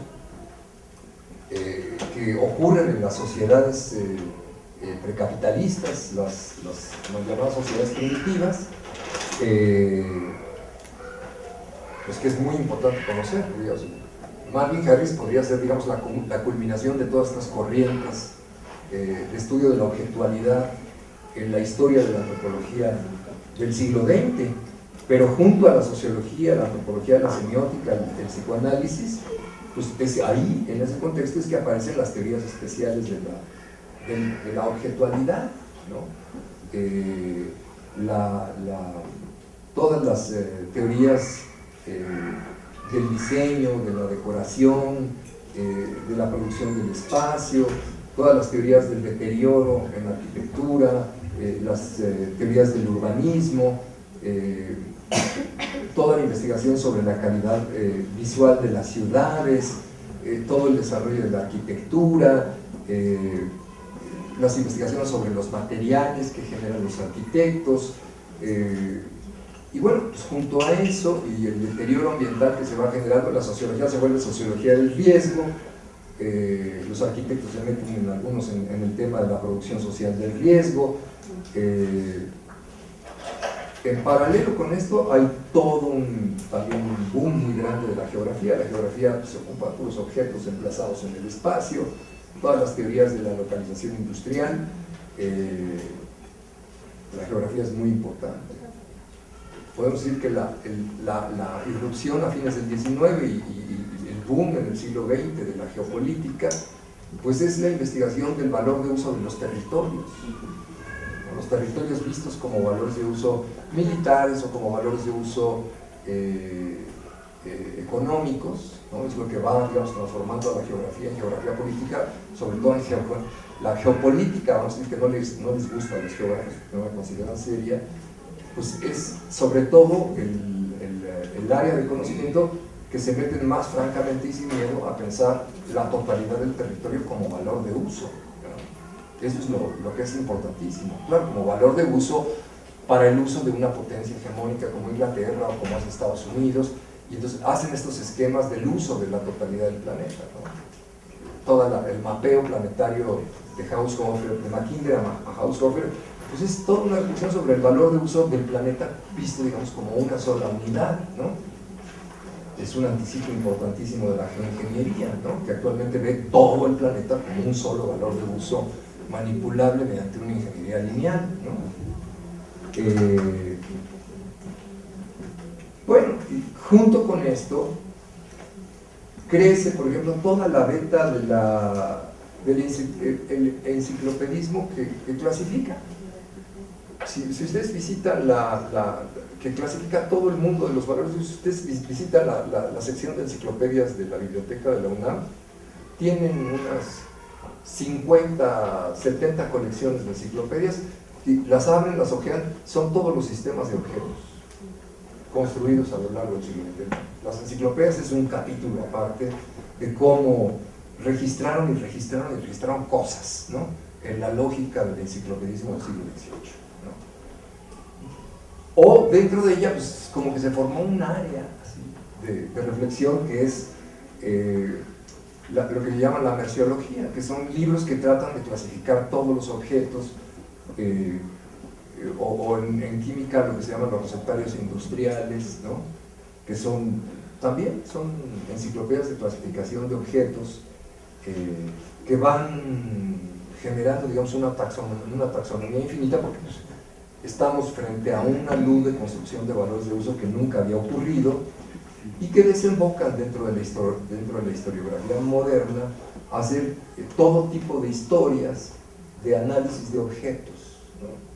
que ocurren en las sociedades precapitalistas, las llamadas sociedades primitivas, pues que es muy importante conocer. Digamos. Marvin Harris podría ser, digamos, la culminación de todas estas corrientes de estudio de la objetualidad en la historia de la antropología del siglo XX, pero junto a la sociología, la antropología, la semiótica, el psicoanálisis, pues es ahí, en ese contexto, es que aparecen las teorías especiales de la objetualidad, ¿no? Todas las teorías del diseño, de la decoración, de la producción del espacio, todas las teorías del deterioro en la arquitectura, las teorías del urbanismo, toda la investigación sobre la calidad visual de las ciudades, todo el desarrollo de la arquitectura, las investigaciones sobre los materiales que generan los arquitectos, y bueno, pues junto a eso y el deterioro ambiental que se va generando, la sociología se vuelve sociología del riesgo. Los arquitectos se meten en algunos en el tema de la producción social del riesgo. En paralelo con esto hay todo también un boom muy grande de la geografía. La geografía se ocupa de los objetos emplazados en el espacio, todas las teorías de la localización industrial. La geografía es muy importante. Podemos decir que la irrupción a fines del XIX y el boom en el siglo XX de la geopolítica, pues es la investigación del valor de uso de los territorios. Los territorios vistos como valores de uso militares o como valores de uso económicos, ¿no? Es lo que va, digamos, transformando a la geografía en geografía política, sobre todo en la geopolítica, vamos a decir que no les gusta a los geógrafos, no la consideran seria, pues es sobre todo el área de conocimiento que se meten más francamente y sin miedo a pensar la totalidad del territorio como valor de uso. Eso es lo que es importantísimo, claro, como valor de uso para el uso de una potencia hegemónica como Inglaterra o como es Estados Unidos, y entonces hacen estos esquemas del uso de la totalidad del planeta, ¿no? Todo el mapeo planetario de Haushofer, de Mackinder a Haushofer, pues es toda una reflexión sobre el valor de uso del planeta visto, digamos, como una sola unidad, ¿no? Es un anticipo importantísimo de la geoingeniería, ¿no? Que actualmente ve todo el planeta como un solo valor de uso manipulable mediante una ingeniería lineal, ¿no? Bueno, y junto con esto crece, por ejemplo, toda la beta del enciclopedismo que clasifica. Si ustedes visitan que clasifica todo el mundo de los valores, si ustedes visitan la sección de enciclopedias de la biblioteca de la UNAM, tienen unas 50, 70 colecciones de enciclopedias, y las abren, las hojean, son todos los sistemas de objetos construidos a lo largo del siglo XX. Las enciclopedias es un capítulo aparte de cómo registraron cosas, ¿no? En la lógica del enciclopedismo del siglo XVIII, ¿no? O dentro de ella, pues como que se formó un área así, de reflexión que es lo que se llama la merciología, que son libros que tratan de clasificar todos los objetos, o en química lo que se llaman los receptarios industriales, ¿no? Que también son enciclopedias de clasificación de objetos que van generando, digamos, una taxonomía infinita, porque pues, estamos frente a una luz de construcción de valores de uso que nunca había ocurrido y que desembocan dentro de la historiografía moderna a hacer todo tipo de historias de análisis de objetos, ¿no?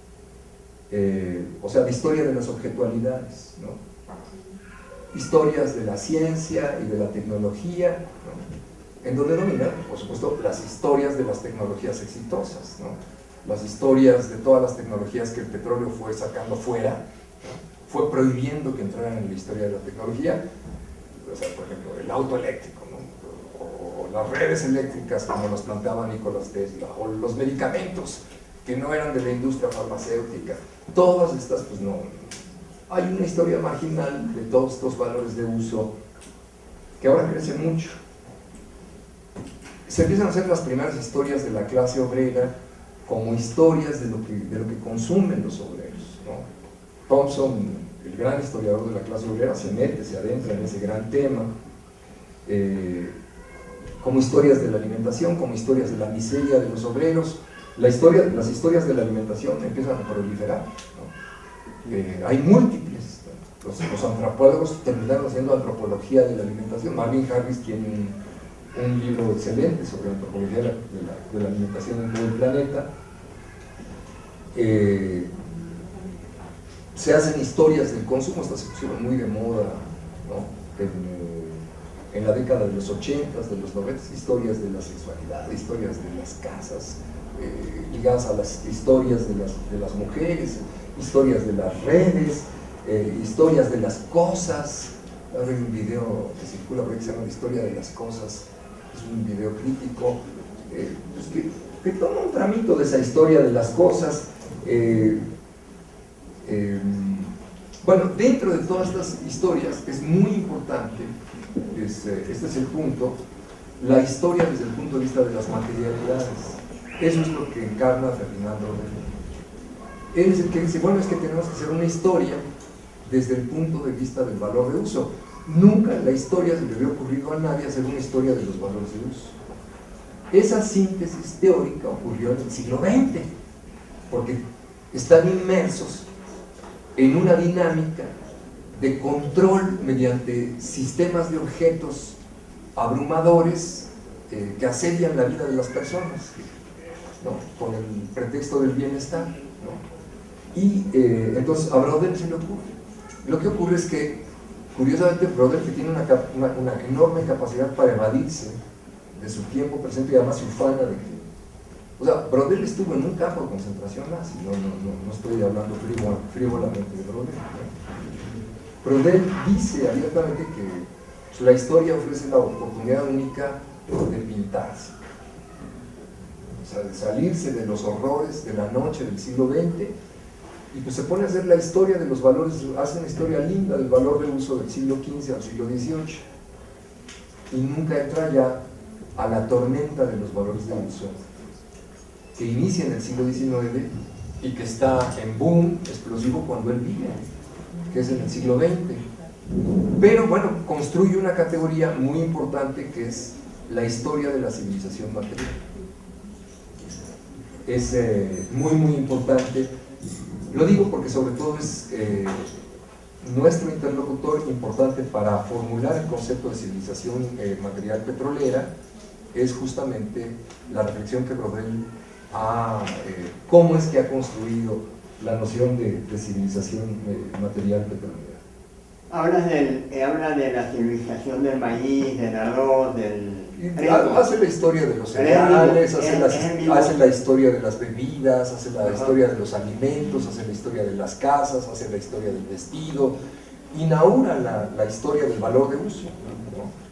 O sea, de historia de las objetualidades, ¿no? Historias de la ciencia y de la tecnología, ¿no? En donde dominan, por supuesto, las historias de las tecnologías exitosas, ¿no? Las historias de todas las tecnologías que el petróleo fue sacando fuera, ¿no? Fue prohibiendo que entraran en la historia de la tecnología, o sea, por ejemplo, el auto eléctrico, ¿no? O las redes eléctricas como las planteaba Nicolás Tesla, o los medicamentos que no eran de la industria farmacéutica. Todas estas, pues no, hay una historia marginal de todos estos valores de uso que ahora crecen mucho. Se empiezan a hacer las primeras historias de la clase obrera como historias de lo que consumen los obreros, ¿no? Thompson, el gran historiador de la clase obrera, se adentra en ese gran tema, como historias de la alimentación, como historias de la miseria de los obreros. Las historias de la alimentación empiezan a proliferar, ¿no? Hay múltiples, ¿no? Los antropólogos terminaron haciendo antropología de la alimentación. Marvin Harris tiene un libro excelente sobre la antropología de la alimentación en todo el planeta. Se hacen historias del consumo, estas se pusieron muy de moda, ¿no? en la década de los 80s, de los 90s, historias de la sexualidad, historias de las casas, ligadas a las historias de las mujeres, historias de las redes, historias de las cosas. Ahora hay un video que circula por ahí que se llama La historia de las cosas, es un video crítico, pues que toma un tramito de esa historia de las cosas. Bueno, dentro de todas estas historias es muy importante, este es el punto, la historia desde el punto de vista de las materialidades. Eso es lo que encarna Ferdinand Brodel. Él es el que dice, bueno, es que tenemos que hacer una historia desde el punto de vista del valor de uso. Nunca en la historia se le había ocurrido a nadie hacer una historia de los valores de uso. Esa síntesis teórica ocurrió en el siglo XX, porque están inmersos en una dinámica de control mediante sistemas de objetos abrumadores que asedian la vida de las personas, ¿no? Con el pretexto del bienestar, ¿no? Y entonces a Brodel se le ocurre. Lo que ocurre es que, curiosamente, Brodel, que tiene una enorme capacidad para evadirse de su tiempo presente y además se ufana de que, o sea, Brodel estuvo en un campo de concentración nazi, no estoy hablando frívolamente de Brodel, ¿no? Brodel dice abiertamente que la historia ofrece la oportunidad única de pintarse, o sea, de salirse de los horrores de la noche del siglo XX, y pues se pone a hacer la historia de los valores, hace una historia linda del valor de uso del siglo XV al siglo XVIII, y nunca entra ya a la tormenta de los valores de uso que inicia en el siglo XIX y que está en boom explosivo cuando él vive, que es en el siglo XX. Pero bueno, construye una categoría muy importante que es la historia de la civilización material. Es muy importante. Lo digo porque sobre todo es nuestro interlocutor importante para formular el concepto de civilización material petrolera. Es justamente la reflexión que Brodel cómo es que ha construido la noción de civilización material petrolera. Habla de la civilización del maíz, del arroz, hace la historia de los cereales, hace la historia de las bebidas, hace la historia de los alimentos, hace la historia de las casas, hace la historia del vestido, inaugura la historia del valor de uso, ¿no?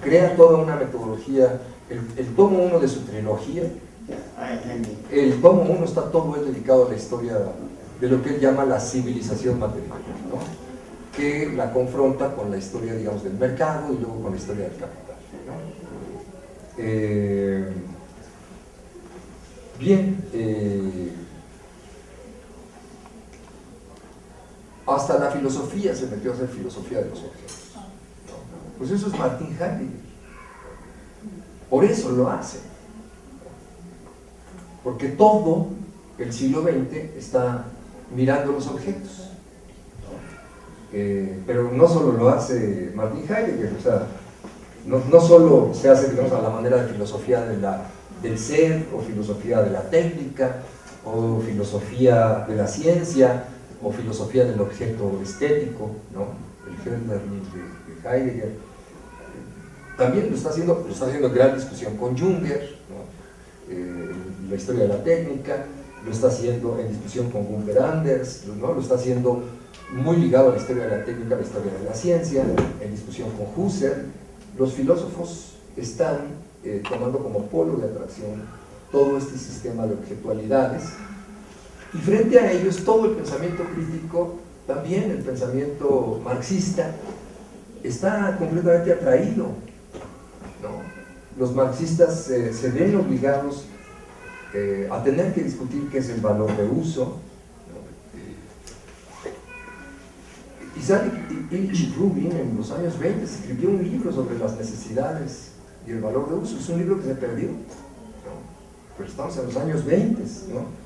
Crea toda una metodología, el tomo 1 de su trilogía, el tomo 1 está todo él dedicado a la historia de lo que él llama la civilización material, ¿no? Que la confronta con la historia, digamos, del mercado y luego con la historia del capital, ¿no? Hasta la filosofía se metió a hacer filosofía de los objetos, ¿no? Pues eso es Martin Heidegger. Por eso lo hace, porque todo el siglo XX está mirando los objetos, pero no solo lo hace Martin Heidegger, o sea, no solo se hace, digamos, a la manera de filosofía del ser, o filosofía de la técnica, o filosofía de la ciencia, o filosofía del objeto estético, ¿no? El Hölderlin de Heidegger. También lo está haciendo en gran discusión con Junger, ¿no? La historia de la técnica, lo está haciendo en discusión con Gunther Anders, ¿no? Lo está haciendo muy ligado a la historia de la técnica, a la historia de la ciencia, en discusión con Husserl. Los filósofos están tomando como polo de atracción todo este sistema de objetualidades, y frente a ellos todo el pensamiento crítico, también el pensamiento marxista, está completamente atraído, ¿no? Los marxistas se ven obligados a tener que discutir qué es el valor de uso, ¿no? Isaac Illich Rubin en los años 20 escribió un libro sobre las necesidades y el valor de uso. Es un libro que se perdió, ¿no? Pero estamos en los años 20, ¿no?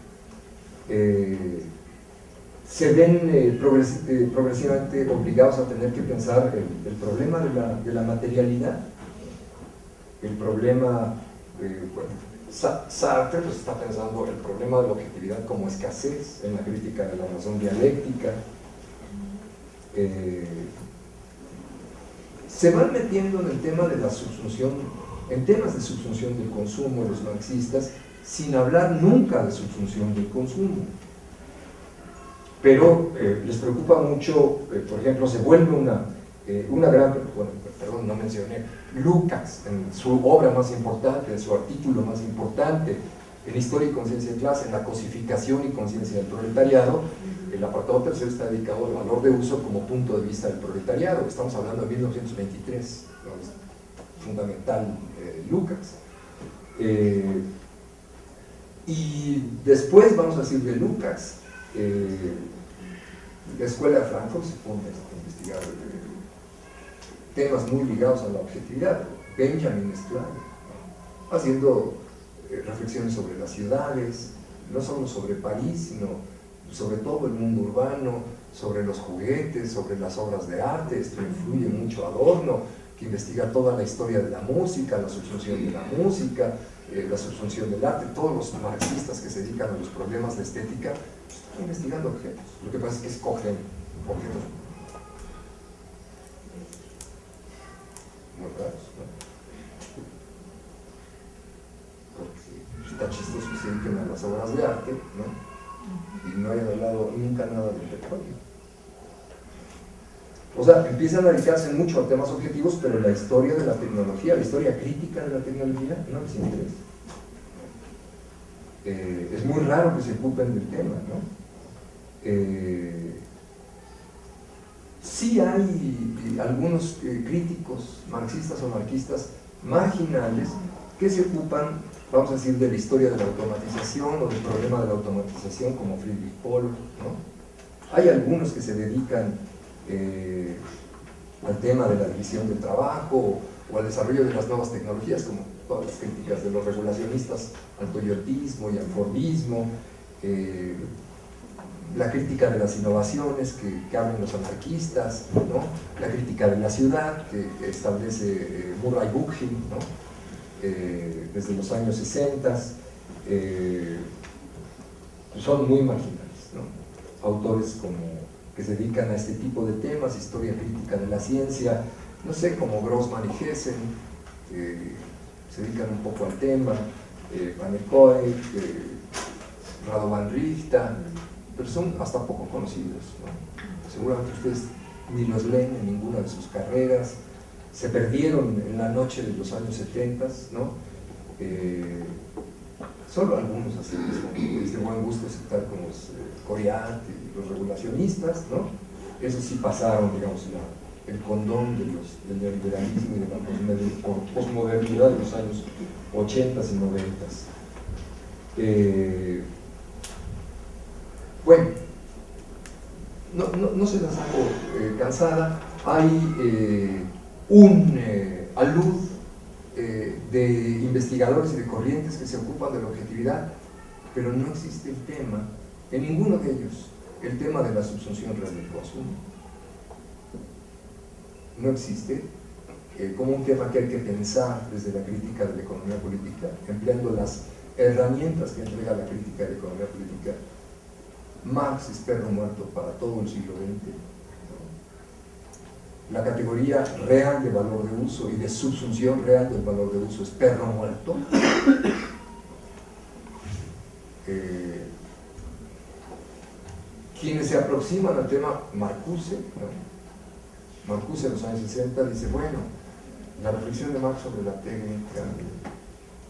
Se ven progresivamente obligados a tener que pensar el problema de la materialidad, el problema, bueno, Sartre pues está pensando el problema de la objetividad como escasez en la crítica de la razón dialéctica. se van metiendo en el tema de la subsunción, en temas de subsunción del consumo, los marxistas, sin hablar nunca de subsunción del consumo. Pero les preocupa mucho, por ejemplo, se vuelve una gran, bueno, perdón, no mencioné, Lukács, en su obra más importante, en su artículo más importante, en Historia y Conciencia de Clase, en la cosificación y conciencia del proletariado, el apartado tercero está dedicado al valor de uso como punto de vista del proletariado. Estamos hablando de 1923, ¿no? Es fundamental Lukács. Y después, vamos a decir, de Lukács, la Escuela de Frankfurt se pone a investigar temas muy ligados a la objetividad. Benjamin Stroud, ¿no? Haciendo reflexiones sobre las ciudades, no solo sobre París, sino sobre todo el mundo urbano, sobre los juguetes, sobre las obras de arte. Esto influye mucho a Adorno, que investiga toda la historia de la música, la subsunción de la música, la subsunción del arte. Todos los marxistas que se dedican a los problemas de estética están investigando objetos. Lo que pasa es que escogen objetos muy raros, ¿no? Porque está chistoso que se dediquen a las obras de arte, ¿no? Y no hayan hablado nunca nada del petróleo. O sea, empiezan a dedicarse mucho a temas objetivos, pero la historia de la tecnología, la historia crítica de la tecnología, no les interesa. Es muy raro que se ocupen del tema, ¿no? Sí hay algunos críticos marxistas o marxistas marginales que se ocupan, vamos a decir, de la historia de la automatización o del problema de la automatización, como Friedrich Pohl, ¿no? Hay algunos que se dedican al tema de la división del trabajo o al desarrollo de las nuevas tecnologías, como todas las críticas de los regulacionistas al toyotismo y al fordismo, la crítica de las innovaciones que hablan los anarquistas, ¿no? La crítica de la ciudad que establece Murray Bookchin, ¿no? Desde los años 60, son muy marginales, ¿no? Autores que se dedican a este tipo de temas, historia crítica de la ciencia, no sé, como Grossman y Hessen, se dedican un poco al tema, Van Ekoek, Radovan Richta, pero son hasta poco conocidos, ¿no? Seguramente ustedes ni los leen en ninguna de sus carreras, se perdieron en la noche de los años 70, ¿no? Solo algunos así, con buen gusto aceptar como los Coriat y los regulacionistas, ¿no? Esos sí pasaron, digamos, el condón del neoliberalismo y de la posmodernidad de los años 80 y 90. Bueno, no se las hago cansada. Hay alud de investigadores y de corrientes que se ocupan de la objetividad, pero no existe el tema, en ninguno de ellos, el tema de la subsunción real del consumo. No existe como un tema que hay que pensar desde la crítica de la economía política, empleando las herramientas que entrega la crítica de la economía política. Marx es perro muerto para todo el siglo XX. La categoría real de valor de uso y de subsunción real del valor de uso es perro muerto. Quienes se aproximan al tema Marcuse, ¿no? Marcuse en los años 60 dice, bueno, la reflexión de Marx sobre la técnica,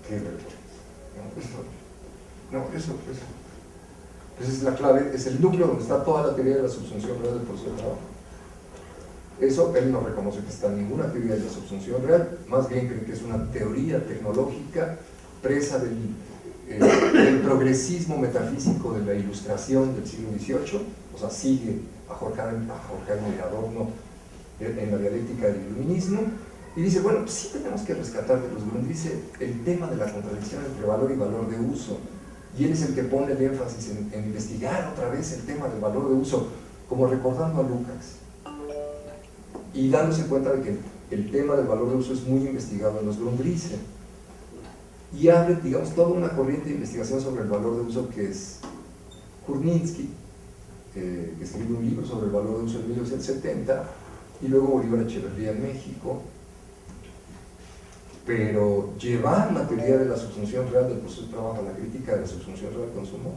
qué vergüenza. No, eso esa es la clave, es el núcleo donde está toda la teoría de la subsunción real del proceso de trabajo. Eso él no reconoce que está en ninguna teoría de la subsunción real, más bien cree que es una teoría tecnológica presa del progresismo metafísico de la ilustración del siglo XVIII, o sea, sigue a Horkheimer y Adorno en la dialéctica del iluminismo, y dice, bueno, pues sí tenemos que rescatar de los Grundrisse el tema de la contradicción entre valor y valor de uso, y él es el que pone el énfasis en investigar otra vez el tema del valor de uso, como recordando a Lukács, y dándose cuenta de que el tema del valor de uso es muy investigado en los Grundrisse, y abre, digamos, toda una corriente de investigación sobre el valor de uso que es Kurnitzky, que escribe un libro sobre el valor de uso en 1970, y luego Bolívar Echeverría en México. Pero llevar la teoría de la subsunción real del proceso de trabajo a la crítica de la subsunción real del consumo,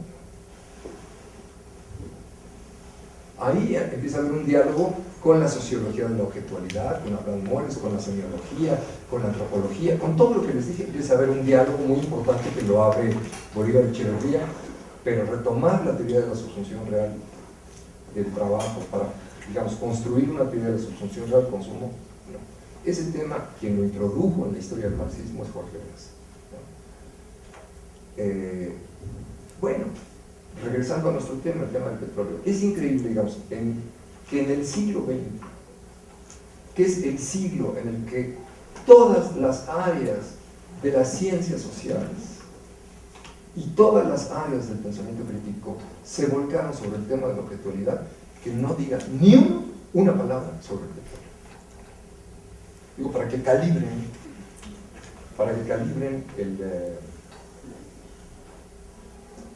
ahí empieza a haber un diálogo con la sociología de la objetualidad, con Abraham Moles, con la semiología, con la antropología, con todo lo que les dije. Empieza a haber un diálogo muy importante que lo abre Bolívar Echeverría, pero retomar la teoría de la subsunción real del trabajo para, digamos, construir una teoría de la subsunción real del consumo, no. Ese tema, quien lo introdujo en la historia del marxismo es Jorge Bess. Bueno, regresando a nuestro tema, el tema del petróleo, es increíble, digamos, que en el siglo XX, que es el siglo en el que todas las áreas de las ciencias sociales y todas las áreas del pensamiento crítico se volcaron sobre el tema de la objetualidad, que no diga ni una palabra sobre el petróleo. Digo, para que calibren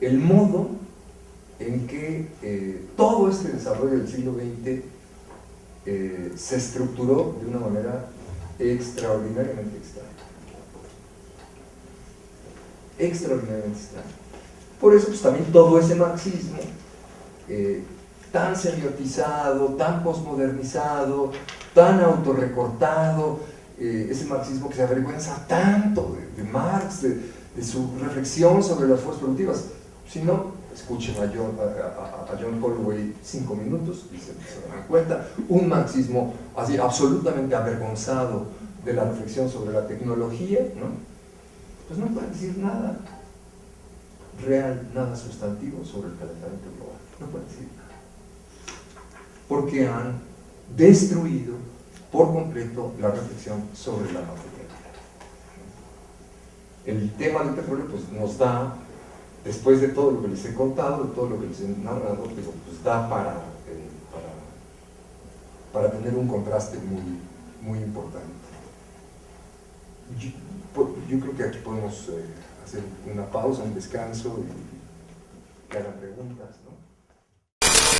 el modo en que todo este desarrollo del siglo XX se estructuró de una manera extraordinariamente extraña. Extraordinariamente extraña. Por eso, pues también todo ese marxismo tan semiotizado, tan posmodernizado, tan autorrecortado, ese marxismo que se avergüenza tanto de Marx, de su reflexión sobre las fuerzas productivas. Si no, escuchen a John Holloway 5 minutos y se dan cuenta. Un marxismo así absolutamente avergonzado de la reflexión sobre la tecnología, ¿no? Pues no pueden decir nada real, nada sustantivo sobre el calentamiento global. No pueden decir nada. Porque han destruido por completo la reflexión sobre la materialidad. El tema del petróleo pues, nos da, después de todo lo que les he contado, de todo lo que les he narrado, pues da para tener un contraste muy, muy importante. Yo creo que aquí podemos hacer una pausa, un descanso y que hagan preguntas, ¿no?